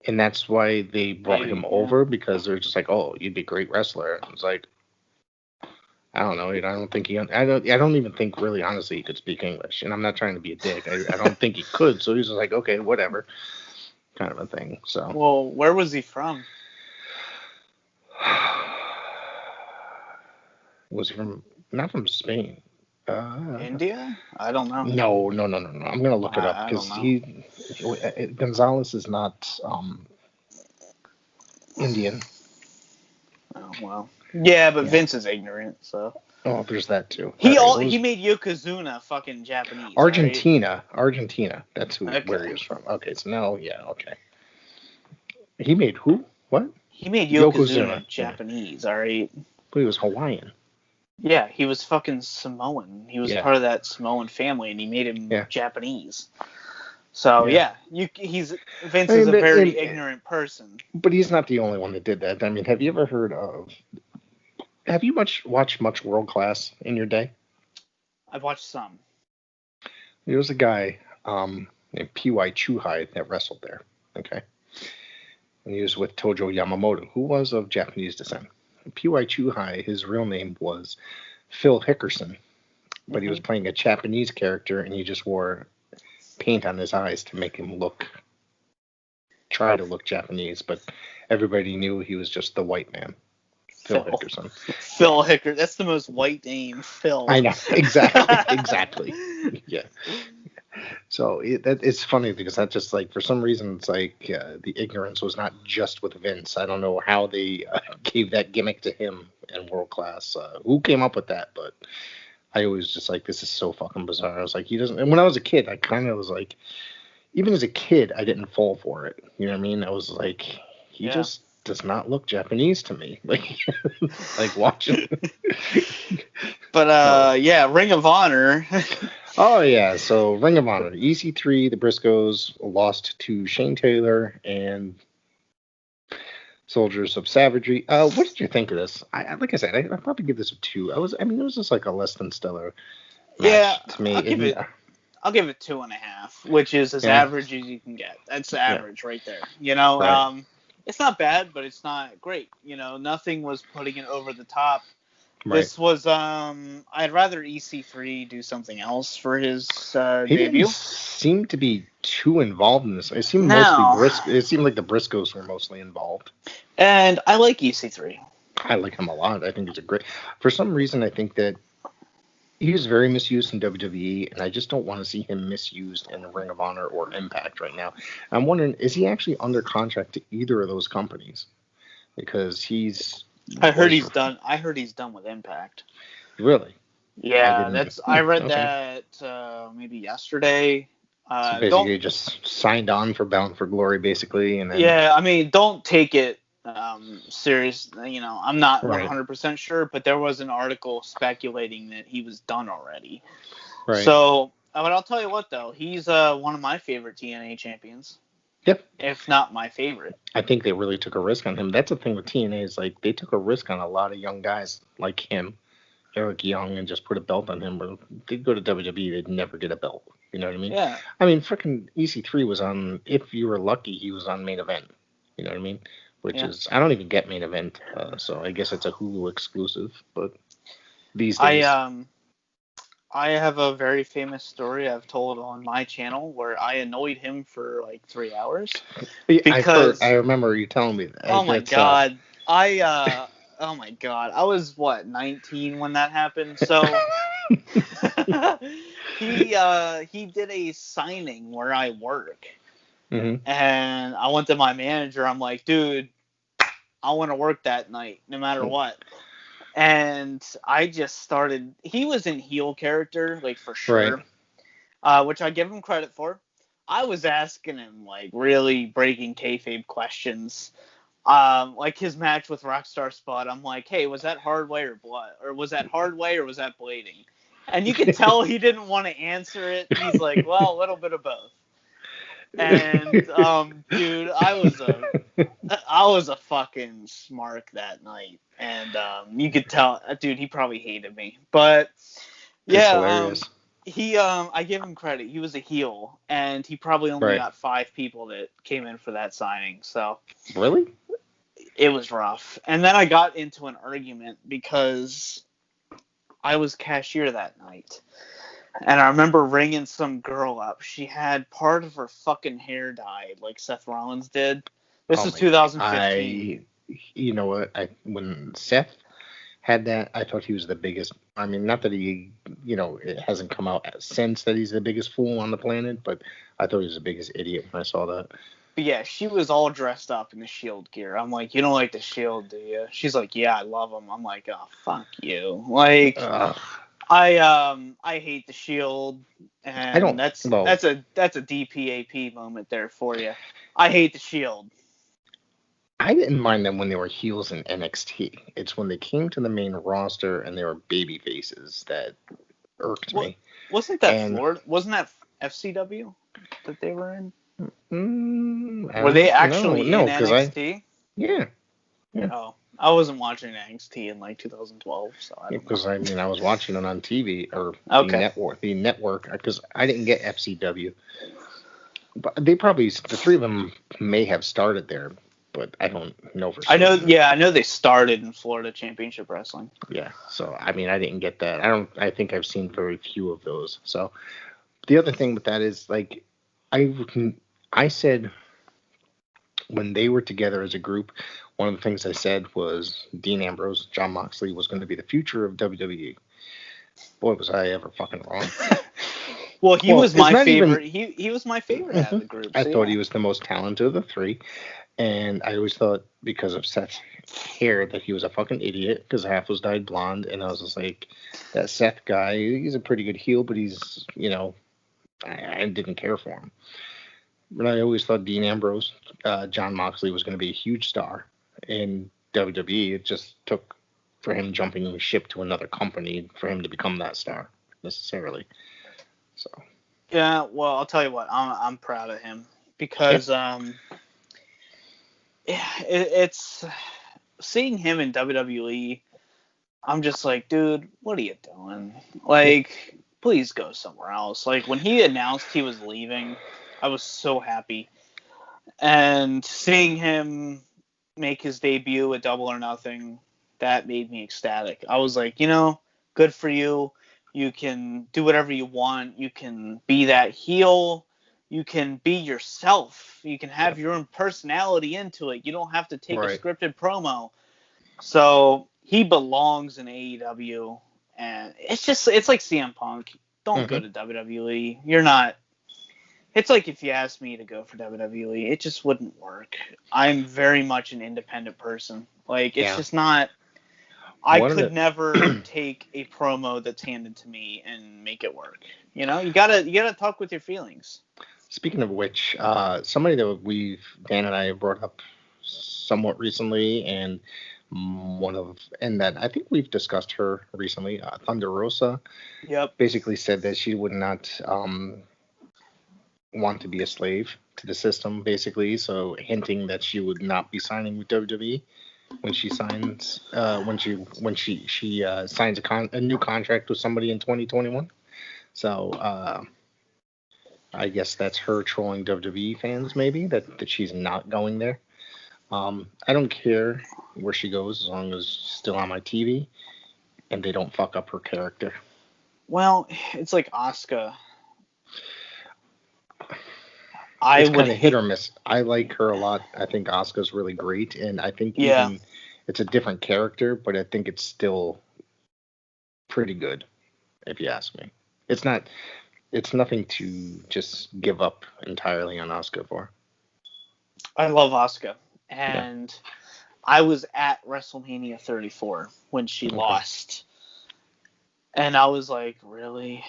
And that's why they brought him over, because they're just like, oh, you'd be a great wrestler. And it's like, I don't know. I don't even think really honestly he could speak English. And I'm not trying to be a dick. I don't think he could. So he's just like, okay, whatever, kind of a thing. So. Well, where was he from? Was he from? Not from Spain. India? I don't know. No. I'm gonna look it up because Gonzalez is not Indian. Oh well. Yeah, but Vince is ignorant, so. Oh, there's that too. He made Yokozuna fucking Japanese. Argentina. Right? Argentina. That's where he was from. Okay, so now, okay. He made who? What? He made Yokozuna Japanese, all right? But he was Hawaiian. Yeah, he was fucking Samoan. He was part of that Samoan family, and he made him Japanese. So Vince is a very ignorant person. But he's not the only one that did that. I mean, have you ever heard of have you watched much World Class in your day? I've watched some. There was a guy named P.Y. Chuhai that wrestled there. Okay. And he was with Tojo Yamamoto, who was of Japanese descent. P.Y. Chuhai, his real name was Phil Hickerson, but he was playing a Japanese character, and he just wore paint on his eyes to make him try to look Japanese, but everybody knew he was just the white man, Phil Hickerson. Phil Hickerson. That's the most white name, Phil. I know, exactly. Yeah. So it's funny because that just like for some reason it's like the ignorance was not just with Vince. I don't know how they gave that gimmick to him in World Class. Who came up with that? But I always just like this is so fucking bizarre. I was like he doesn't. And when I was a kid, I kind of was like, even as a kid, I didn't fall for it. You know what I mean? I was like he just does not look Japanese to me. Like watching. But Ring of Honor. Oh, yeah. So, Ring of Honor. EC3, the Briscoes lost to Shane Taylor and Soldiers of Savagery. What did you think of this? Like I said, I'd probably give this a 2. It was just like a less than stellar match to me. I'll give it 2.5, which is as average as you can get. That's the average right there. You know, right. It's not bad, but it's not great. You know, nothing was putting it over the top. Right. This was I'd rather EC3 do something else for his debut. He didn't seem to be too involved in this. It seemed It seemed like the Briscoes were mostly involved. And I like EC3. I like him a lot. I think he's a great. For some reason, I think that he was very misused in WWE, and I just don't want to see him misused in Ring of Honor or Impact right now. I'm wondering, is he actually under contract to either of those companies? Because he's. I heard he's done with Impact. Really? Yeah, I read that maybe yesterday. So basically, just signed on for Bound for Glory, basically, and then. Yeah, I mean, don't take it serious. You know, I'm not 100% sure, but there was an article speculating that he was done already. Right. So, but I'll tell you what, though, he's one of my favorite TNA champions. Yep. If not my favorite. I think they really took a risk on him. That's the thing with TNA is like they took a risk on a lot of young guys like him, Eric Young, and just put a belt on him. But they'd go to WWE, they'd never get a belt. You know what I mean? Yeah. I mean, freaking EC3 was on. If you were lucky, he was on Main Event. You know what I mean? Which is I don't even get Main Event, so I guess it's a Hulu exclusive. But these days. I have a very famous story I've told on my channel where I annoyed him for like 3 hours. Because I remember you telling me that. Oh my god. Oh my god. I was 19 when that happened. So he did a signing where I work. Mm-hmm. And I went to my manager. I'm like, dude, I want to work that night no matter what. And I just started. He was in heel character, like for sure, which I give him credit for. I was asking him like really breaking kayfabe questions, like his match with Rockstar Spud. I'm like, hey, was that hard way or blood, or was that hard way or was that blading? And you could tell he didn't want to answer it. He's like, well, a little bit of both. And dude, I was a fucking smark that night, and you could tell, dude, he probably hated me, but yeah, I give him credit. He was a heel, and he probably only got 5 people that came in for that signing. So really, it was rough. And then I got into an argument because I was cashier that night. And I remember ringing some girl up. She had part of her fucking hair dyed, like Seth Rollins did. This was 2015. You know what? When Seth had that, I thought he was the biggest. I mean, not that he, it hasn't come out since that he's the biggest fool on the planet, but I thought he was the biggest idiot when I saw that. But yeah, she was all dressed up in the Shield gear. I'm like, you don't like the Shield, do you? She's like, yeah, I love them. I'm like, oh, fuck you. Like. I hate the Shield, and that's a DPAP moment there for you. I hate the Shield. I didn't mind them when they were heels in NXT. It's when they came to the main roster and they were baby faces that irked me. Wasn't that Florida? Wasn't that FCW that they were in? Were they actually in NXT? Yeah. Oh, I wasn't watching NXT in like 2012, so I don't know. Because I was watching it on TV or Okay. the network, because I didn't get FCW. But the three of them may have started there, but I don't know for I know. certain. Yeah, I know they started in Florida Championship Wrestling. Yeah, so I didn't get that. I think I've seen very few of those. So the other thing with that is, like, I said when they were together as a group, one of the things I said was Dean Ambrose, Jon Moxley was going to be the future of WWE. Boy, was I ever fucking wrong. Well, he was my favorite. Even, He was my favorite out of the group. I So thought yeah. he was the most talented of the three, and I always thought because of Seth's hair that he was a fucking idiot because half was dyed blonde, and I was just like, that Seth guy, he's a pretty good heel, but he's, I didn't care for him. But I always thought Dean Ambrose, Jon Moxley was going to be a huge star in WWE. It just took for him jumping ship to another company for him to become that star necessarily. So. Yeah, well, I'll tell you what, I'm proud of him because it's seeing him in WWE. I'm just like, dude, what are you doing? Like, please go somewhere else. Like when he announced he was leaving, I was so happy, and seeing him make his debut at Double or Nothing, that made me ecstatic. I was like, good for you. You can do whatever you want. You can be that heel. You can be yourself. You can have your own personality into it. You don't have to take a scripted promo. So he belongs in AEW. And it's like CM Punk. Don't go to WWE. You're not. It's like if you asked me to go for WWE, it just wouldn't work. I'm very much an independent person. Like, it's just not. I could never take a promo that's handed to me and make it work. You gotta talk with your feelings. Speaking of which, somebody that Dan and I have brought up somewhat recently, and that I think we've discussed her recently, Thunder Rosa. Yep. Basically said that she would not want to be a slave to the system, basically. So hinting that she would not be signing with WWE when she signs signs a new contract with somebody in 2021. So I guess that's her trolling WWE fans, maybe that she's not going there. I don't care where she goes as long as she's still on my TV and they don't fuck up her character. Well, it's like Asuka. It's kind of hit or miss. I like her a lot. I think Asuka's really great, and I think even it's a different character, but I think it's still pretty good, if you ask me. It's nothing to just give up entirely on Asuka for. I love Asuka, and I was at WrestleMania 34 when she lost, and I was like, really?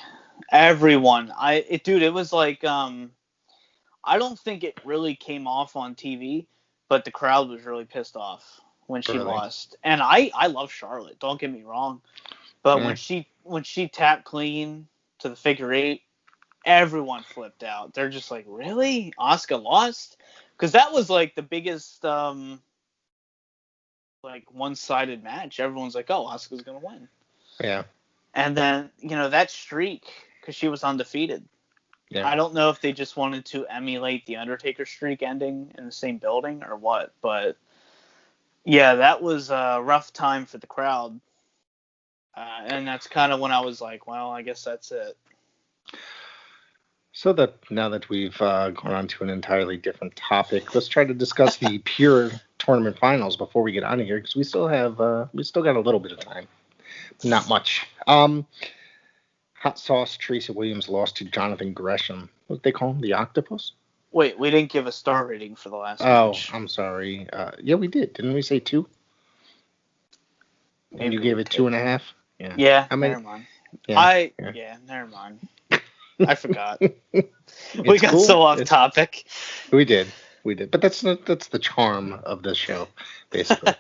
Everyone, it was like, I don't think it really came off on TV, but the crowd was really pissed off when she lost. And I love Charlotte, don't get me wrong, but when she tapped clean to the figure eight, everyone flipped out. They're just like, really? Asuka lost? Because that was like the biggest like one-sided match. Everyone's like, oh, Asuka's gonna win. Yeah. And then that streak, because she was undefeated. Yeah. I don't know if they just wanted to emulate the Undertaker streak ending in the same building or what, but yeah, that was a rough time for the crowd. And that's kind of when I was like, well, I guess that's it. So that now that we've gone on to an entirely different topic, let's try to discuss the Pure tournament finals before we get out of here, because we still got a little bit of time, not much. Hot Sauce Tracy Williams lost to Jonathan Gresham. What did they call him? The Octopus? Wait, we didn't give a star rating for the last match. Oh, I'm sorry. Yeah, we did. Didn't we say 2? Maybe and you gave it 2.5? Yeah. Never mind. Yeah, never mind. I forgot. We got so off topic. We did. But that's the charm of the show, basically.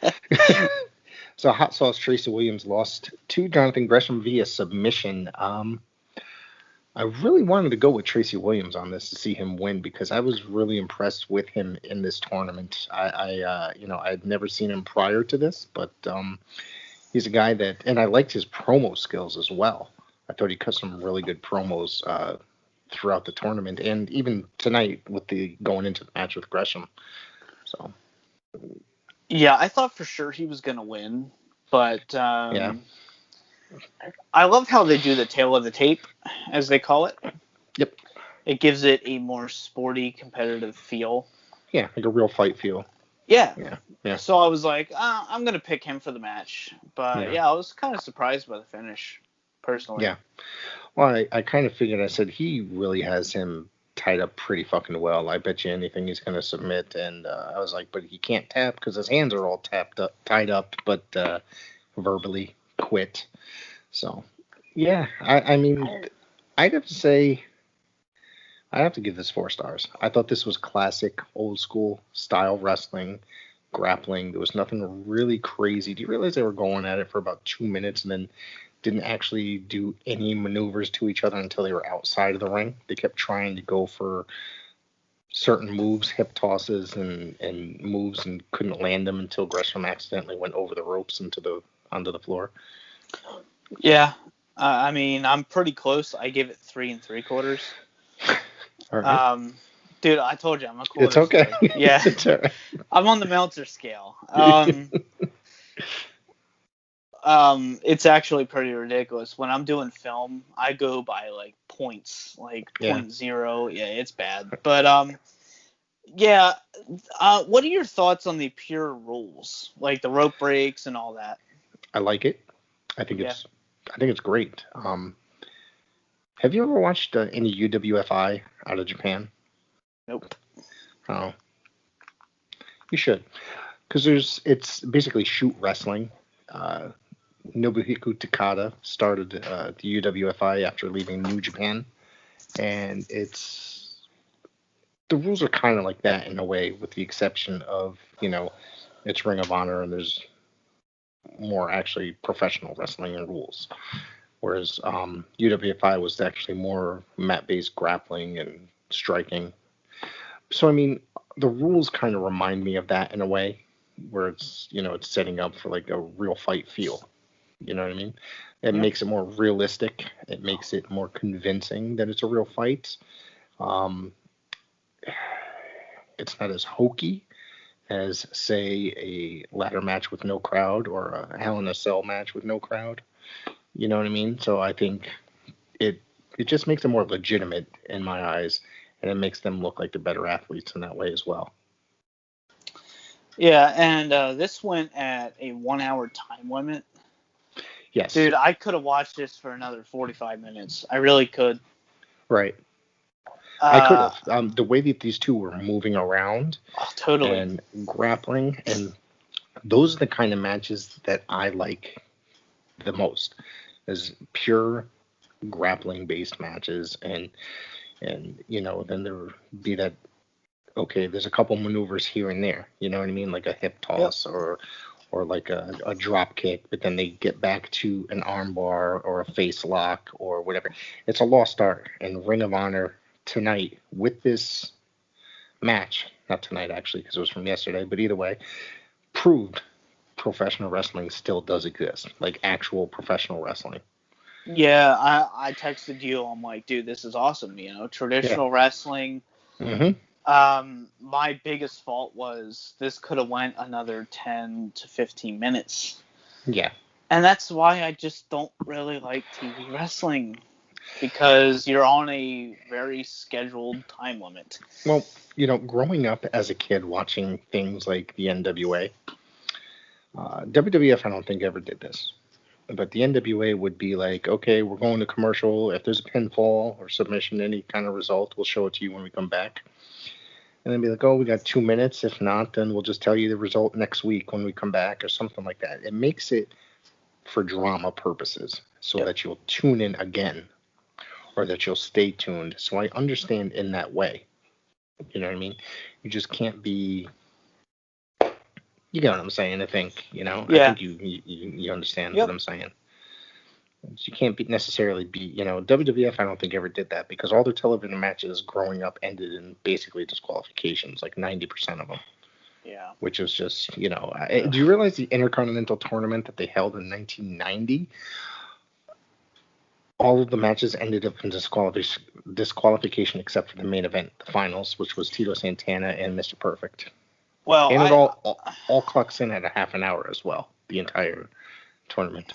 So Hot Sauce Tracy Williams lost to Jonathan Gresham via submission. I really wanted to go with Tracy Williams on this to see him win because I was really impressed with him in this tournament. I'd never seen him prior to this, but he's a guy that, and I liked his promo skills as well. I thought he cut some really good promos throughout the tournament, and even tonight with the going into the match with Gresham. So Yeah, I thought for sure he was going to win, but yeah, I love how they do the tail of the tape, as they call it. yep, It gives it a more sporty, competitive feel. yeah, like a real fight feel. Yeah. Yeah. So I was like, I'm going to pick him for the match. But yeah, I was kind of surprised by the finish, personally. Yeah. Well, I kind of figured. I said he really has him tied up pretty fucking well. I bet you anything he's going to submit. And I was like, but he can't tap because his hands are all tied up, but verbally quit. So, yeah, I mean, I'd have to say, I have to give this 4 stars. I thought this was classic, old school style wrestling, grappling. There was nothing really crazy. Do you realize they were going at it for about 2 minutes and then didn't actually do any maneuvers to each other until they were outside of the ring? They kept trying to go for certain moves, hip tosses and moves, and couldn't land them until Gresham accidentally went over the ropes onto the floor. Yeah. I mean, I'm pretty close. I give it 3 3/4. All right. Dude, I told you I'm a quarter. It's okay. Yeah. It's all right. I'm on the Meltzer scale. It's actually pretty ridiculous. When I'm doing film, I go by like points, like 0.0. Yeah, it's bad. But yeah. What are your thoughts on the pure rules, like the rope breaks and all that? I like it. I think it's great. Have you ever watched any UWFI out of Japan? Nope. Oh, you should, because it's basically shoot wrestling. Nobuhiko Takada started the UWFI after leaving New Japan, and the rules are kind of like that in a way, with the exception of it's Ring of Honor and there's more actually professional wrestling and rules. Whereas UWFI was actually more mat-based grappling and striking. So I mean, the rules kind of remind me of that in a way, where it's setting up for like a real fight feel. You know what I mean? It makes it more realistic. It makes it more convincing that it's a real fight. Um, it's not as hokey as, say, a ladder match with no crowd or a Hell in a Cell match with no crowd. You know what I mean? So I think it just makes it more legitimate in my eyes, and it makes them look like the better athletes in that way as well. Yeah, and this went at a 1-hour time limit. Yes. Dude, I could have watched this for another 45 minutes. I really could. Right. I could have. The way that these two were moving around totally. and grappling, and those are the kind of matches that I like the most, is pure grappling-based matches, and then there would be that, okay, there's a couple maneuvers here and there, you know what I mean, like a hip toss or like a drop kick, but then they get back to an armbar or a face lock or whatever. It's a lost art. And Ring of Honor tonight with this match, not tonight actually because it was from yesterday, but either way, proved professional wrestling still does exist, like actual professional wrestling. Yeah, I texted you. I'm like, dude, this is awesome. Traditional wrestling. Mm-hmm. My biggest fault was this could have went another 10 to 15 minutes. Yeah. And that's why I just don't really like TV wrestling, because you're on a very scheduled time limit. Well, growing up as a kid watching things like the NWA, WWF I don't think ever did this. But the NWA would be like, okay, we're going to commercial. If there's a pinfall or submission, any kind of result, we'll show it to you when we come back. And then be like, oh, we got 2 minutes. If not, then we'll just tell you the result next week when we come back or something like that. It makes it for drama purposes so that you'll tune in again or that you'll stay tuned. So I understand in that way. You know what I mean? You just can't be... You get what I'm saying, I think, Yeah. I think you understand what I'm saying. You can't necessarily beat, WWF, I don't think ever did that because all their television matches growing up ended in basically disqualifications, like 90% of them. Yeah. Which is just, do you realize the Intercontinental Tournament that they held in 1990? All of the matches ended up in disqualification except for the main event, the finals, which was Tito Santana and Mr. Perfect. Well, and it all clocks in at a half an hour as well, the entire tournament.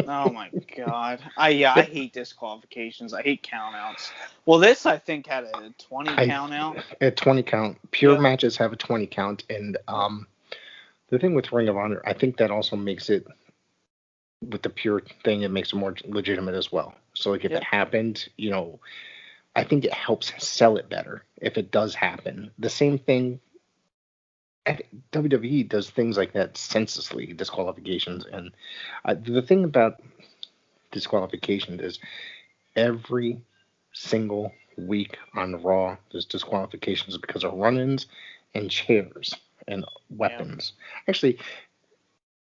Oh my god. I hate disqualifications. I hate countouts. Well, this I think had a 20 count out. A 20 count. Pure matches have a 20 count, and the thing with Ring of Honor, I think that also makes it, with the pure thing, it makes it more legitimate as well. So like if it happened, I think it helps sell it better if it does happen. The same thing. WWE does things like that senselessly, disqualifications, and the thing about disqualification is every single week on Raw there's disqualifications because of run-ins and chairs and weapons. Actually,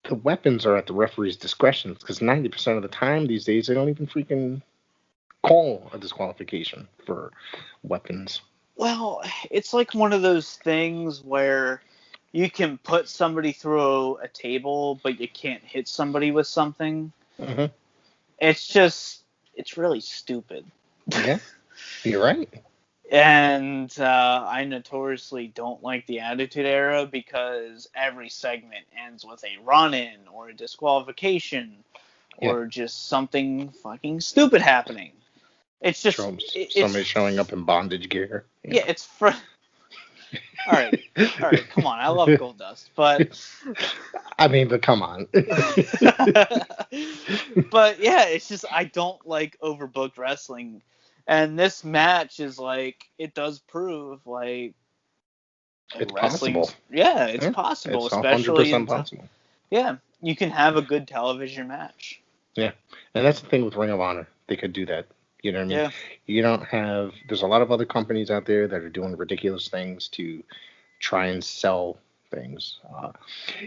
the weapons are at the referee's discretion because 90% of the time these days they don't even freaking call a disqualification for weapons. Well, it's like one of those things where you can put somebody through a table, but you can't hit somebody with something. Mm-hmm. It's really stupid. Yeah, you're right. And I notoriously don't like the Attitude Era because every segment ends with a run-in or a disqualification or just something fucking stupid happening. It's just somebody showing up in bondage gear. Yeah, it's for. All right, come on. I love Goldust, but but come on. But yeah, it's just I don't like overbooked wrestling, and this match is like it does prove like it's possible. Yeah, it's possible, it's especially 100% possible. Yeah, you can have a good television match. Yeah, and that's the thing with Ring of Honor. They could do that. You know what I mean? Yeah. You don't have. There's a lot of other companies out there that are doing ridiculous things to try and sell things.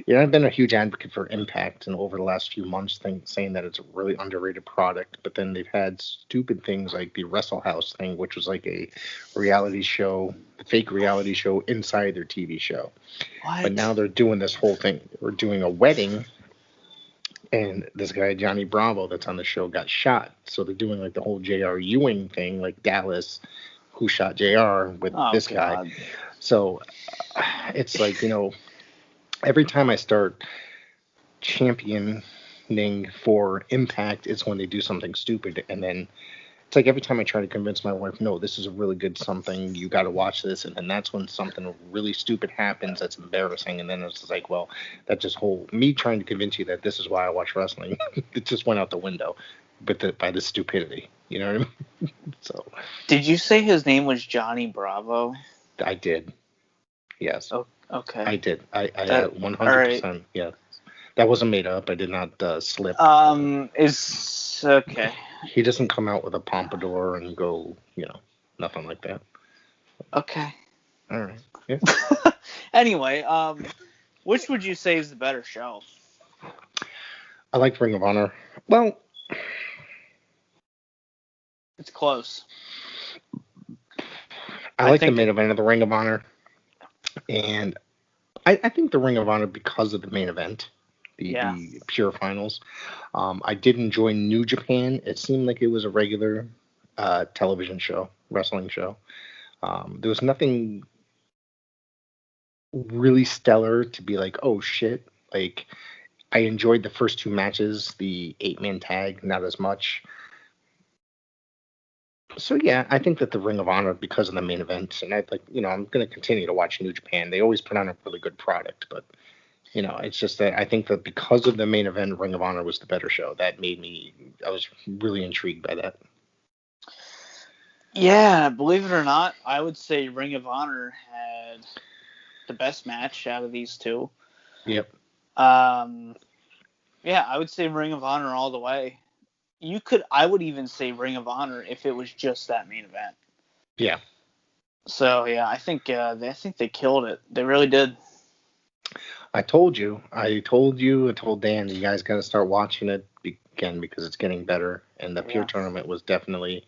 I've been a huge advocate for Impact, and over the last few months, saying that it's a really underrated product. But then they've had stupid things like the Wrestle House thing, which was like a reality show, a fake reality show inside their TV show. What? But now they're doing this whole thing. We're doing a wedding. And this guy, Johnny Bravo, that's on the show, got shot. So they're doing like the whole J.R. Ewing thing, like Dallas, who shot J.R. with this guy. So it's like, every time I start championing for Impact, it's when they do something stupid. And then it's like every time I try to convince my wife, no, this is a really good something, you got to watch this. And then that's when something really stupid happens that's embarrassing. And then it's just like, well, that just me trying to convince you that this is why I watch wrestling, it just went out the window by the stupidity. You know what I mean? So. Did you say his name was Johnny Bravo? I did. Yes. Oh, okay. I did. I 100%. Right. Yeah. That wasn't made up. I did not slip. Is okay. He doesn't come out with a pompadour and go, nothing like that. Okay. All right. Yeah. Anyway, which would you say is the better show? I like Ring of Honor. Well, it's close. I like the main event of the Ring of Honor. And I think the Ring of Honor, because of the main event, the Pure Finals, I did enjoy New Japan. It seemed like it was a regular television show, wrestling show. There was nothing really stellar to be like, oh shit. Like, I enjoyed the first two matches, the 8-man tag, not as much. So yeah, I think that the Ring of Honor, because of the main event, and I'm going to continue to watch New Japan. They always put on a really good product, but it's just that I think that because of the main event, Ring of Honor was the better show. That made I was really intrigued by that. Yeah, believe it or not, I would say Ring of Honor had the best match out of these two. Yep. Yeah, I would say Ring of Honor all the way. I would even say Ring of Honor if it was just that main event. Yeah. So yeah, I think they killed it. They really did. I told Dan, you guys got to start watching it again because it's getting better, and the Pure Yeah. tournament was definitely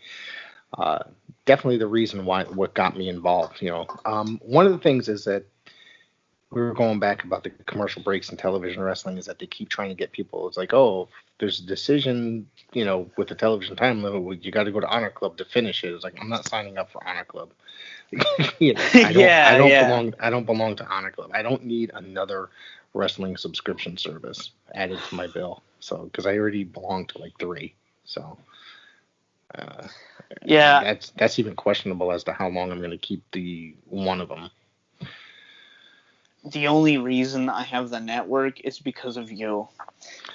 the reason what got me involved. One of the things is that we were going back about the commercial breaks in television wrestling is that they keep trying to get people. It's like, oh, there's a decision, with the television time limit, you got to go to Honor Club to finish it. It's like, I'm not signing up for Honor Club. Yeah. I don't belong to Honor Club. I don't need another wrestling subscription service added to my bill. So, because I already belong to like 3. So, uh, Yeah. that's even questionable as to how long I'm going to keep the one of them. The only reason I have the network is because of you.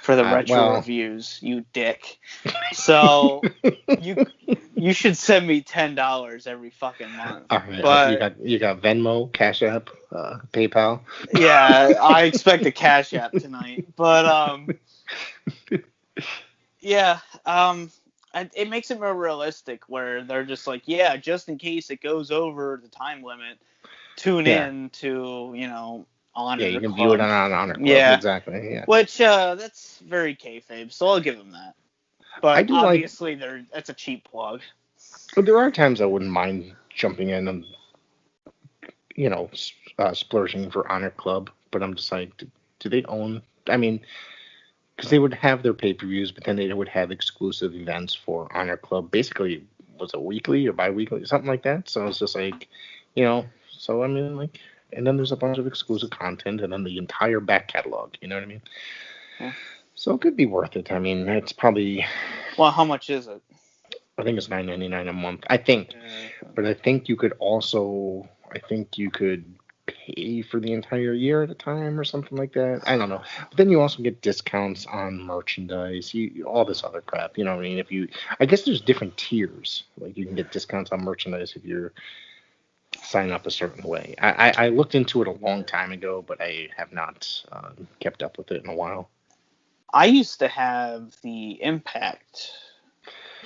For the retro Well, reviews, you dick. So you should send me $10 every fucking month. all right, But you got Venmo, Cash App, PayPal. yeah, I expect a Cash App tonight. But yeah, it makes it more realistic where they're just like, yeah, just in case it goes over the time limit, tune Yeah. in to Honor Yeah, you can Club. view it on Honor Club. Yeah, Exactly. Yeah. which that's very kayfabe, so I'll give them that. I But do like. obviously, that's a cheap plug. But there are times I wouldn't mind jumping in and splurging for Honor Club. But I'm just like, do they own? I mean, because they would have their pay-per-views, but then they would have exclusive events for Honor Club. Basically, was it weekly or bi-weekly, something like that? So it's just like, So I mean, like, and then there's a bunch of exclusive content, and then the entire back catalog. You know what I mean? Yeah. So it could be worth it. I mean, it's probably. Well, how much is it? I think it's $9.99 a month. I think, but I think you could also. I think you could pay for the entire year at a time or something like that. I don't know. But then you also get discounts on merchandise, all this other crap. You know what I mean? I guess there's different tiers. Like you can get discounts on merchandise if you're sign up a certain way. I looked into it a long time ago, but I have not kept up with it in a while. I used to have the Impact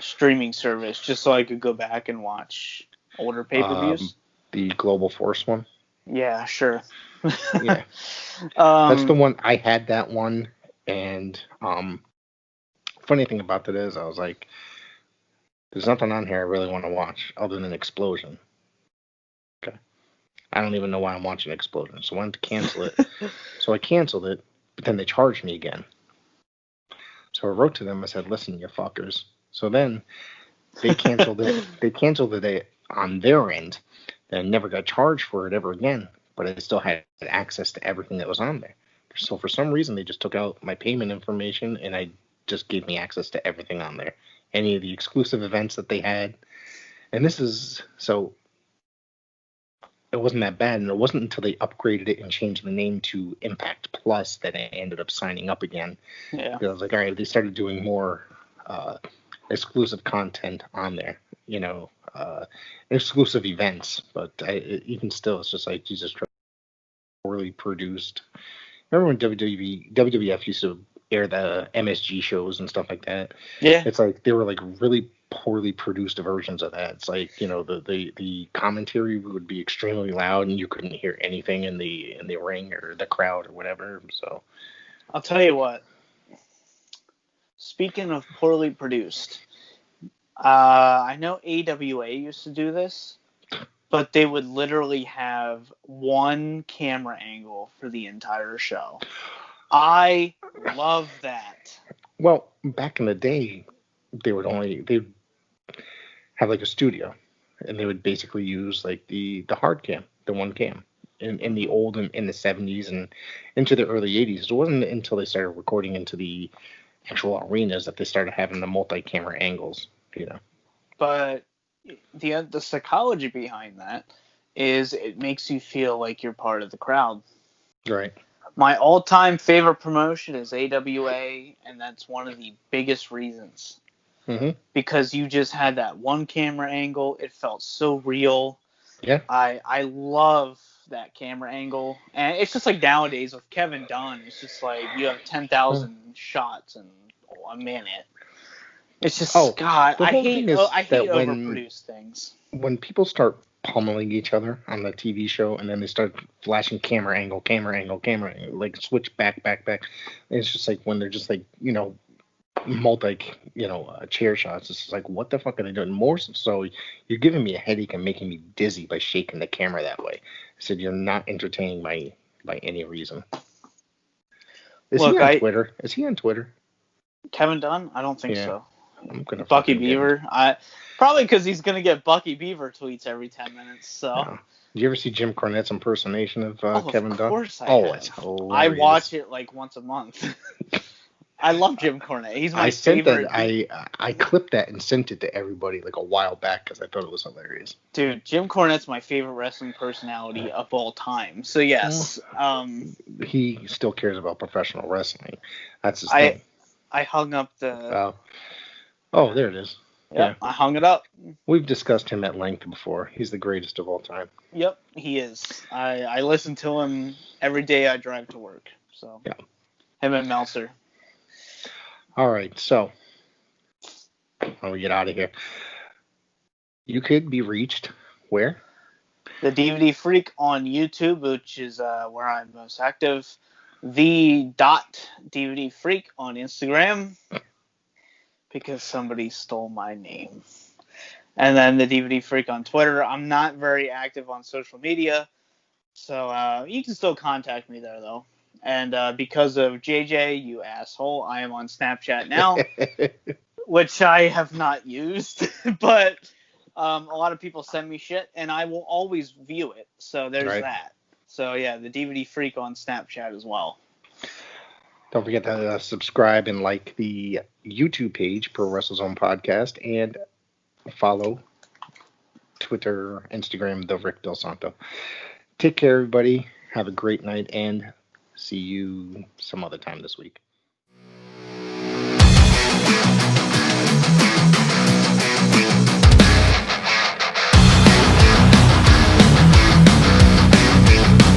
streaming service just so I could go back and watch older pay-per-views. The Global Force one. Yeah, sure. Yeah. That's the one. I had that one, and funny thing about that is I was like, there's nothing on here I really want to watch other than Explosion. Okay. I don't even know why I'm watching Explosion, so I wanted to cancel it. So I canceled it, but then they charged me again. So I wrote to them. I said, listen, you fuckers. So then they canceled it. They canceled it on their end. Then I never got charged for it ever again, but I still had access to everything that was on there. So for some reason, they just took out my payment information and I just gave me access to everything on there. Any of the exclusive events that they had. And this is, so it wasn't that bad. And it wasn't until they upgraded it and changed the name to Impact Plus that I ended up signing up again. Yeah. Because I was like, all right, they started doing more exclusive content on there, exclusive events. But even still, it's just like, Jesus Christ, poorly produced. Remember when WWF used to air the MSG shows and stuff like that? Yeah. It's like they were like really poorly produced versions of that. It's like, the commentary would be extremely loud and you couldn't hear anything in the ring or the crowd or whatever. So I'll tell you what. Speaking of poorly produced, I know AWA used to do this, but they would literally have one camera angle for the entire show. I love that. Well, back in the day, they'd have like a studio, and they would basically use like the hard cam, the one cam. In the old in the 70s and into the early 80s, it wasn't until they started recording into the actual arenas that they started having the multi-camera angles. But the psychology behind that is it makes you feel like you're part of the crowd. Right. My all-time favorite promotion is AWA, and that's one of the biggest reasons. Mm-hmm. Because you just had that one camera angle. It felt so real. Yeah. I love that camera angle. And it's just like nowadays with Kevin Dunn, it's just like you have 10,000 shots in a minute. It's just, God, I hate overproduced things. When people start pummeling each other on the TV show and then they start flashing camera angle, like switch back. It's just like when they're just like, chair shots. It's like, what the fuck are they doing? More so, you're giving me a headache and making me dizzy by shaking the camera that way. I said, you're not entertaining by any reason. Is he on Twitter? Is he on Twitter? Kevin Dunn? I don't think Yeah. so. I'm gonna Bucky Beaver. Probably because he's gonna get Bucky Beaver tweets every 10 minutes. So. No. Did you ever see Jim Cornette's impersonation of Kevin Dunn? Of course I have. It's hilarious. I watch it like once a month. I love Jim Cornette. He's my favorite. I clipped that and sent it to everybody like a while back because I thought it was hilarious. Dude, Jim Cornette's my favorite wrestling personality of all time. So yes, he still cares about professional wrestling. That's his thing. I hung up the. Oh, there it is. Yep, yeah, I hung it up. We've discussed him at length before. He's the greatest of all time. Yep, he is. I listen to him every day I drive to work. So yeah, him and Meltzer. All right, so when we get out of here, you could be reached where? The DVD Freak on YouTube, which is where I'm most active. The.DVD Freak on Instagram, because somebody stole my name. And then the DVD Freak on Twitter. I'm not very active on social media, so you can still contact me there, though. And because of JJ, you asshole, I am on Snapchat now, which I have not used. But a lot of people send me shit, and I will always view it. So there's that. So, yeah, the DVD Freak on Snapchat as well. Don't forget to subscribe and like the YouTube page, Pro WrestleZone Podcast, and follow Twitter, Instagram, The Rick Del Santo. Take care, everybody. Have a great night, and see you some other time this week.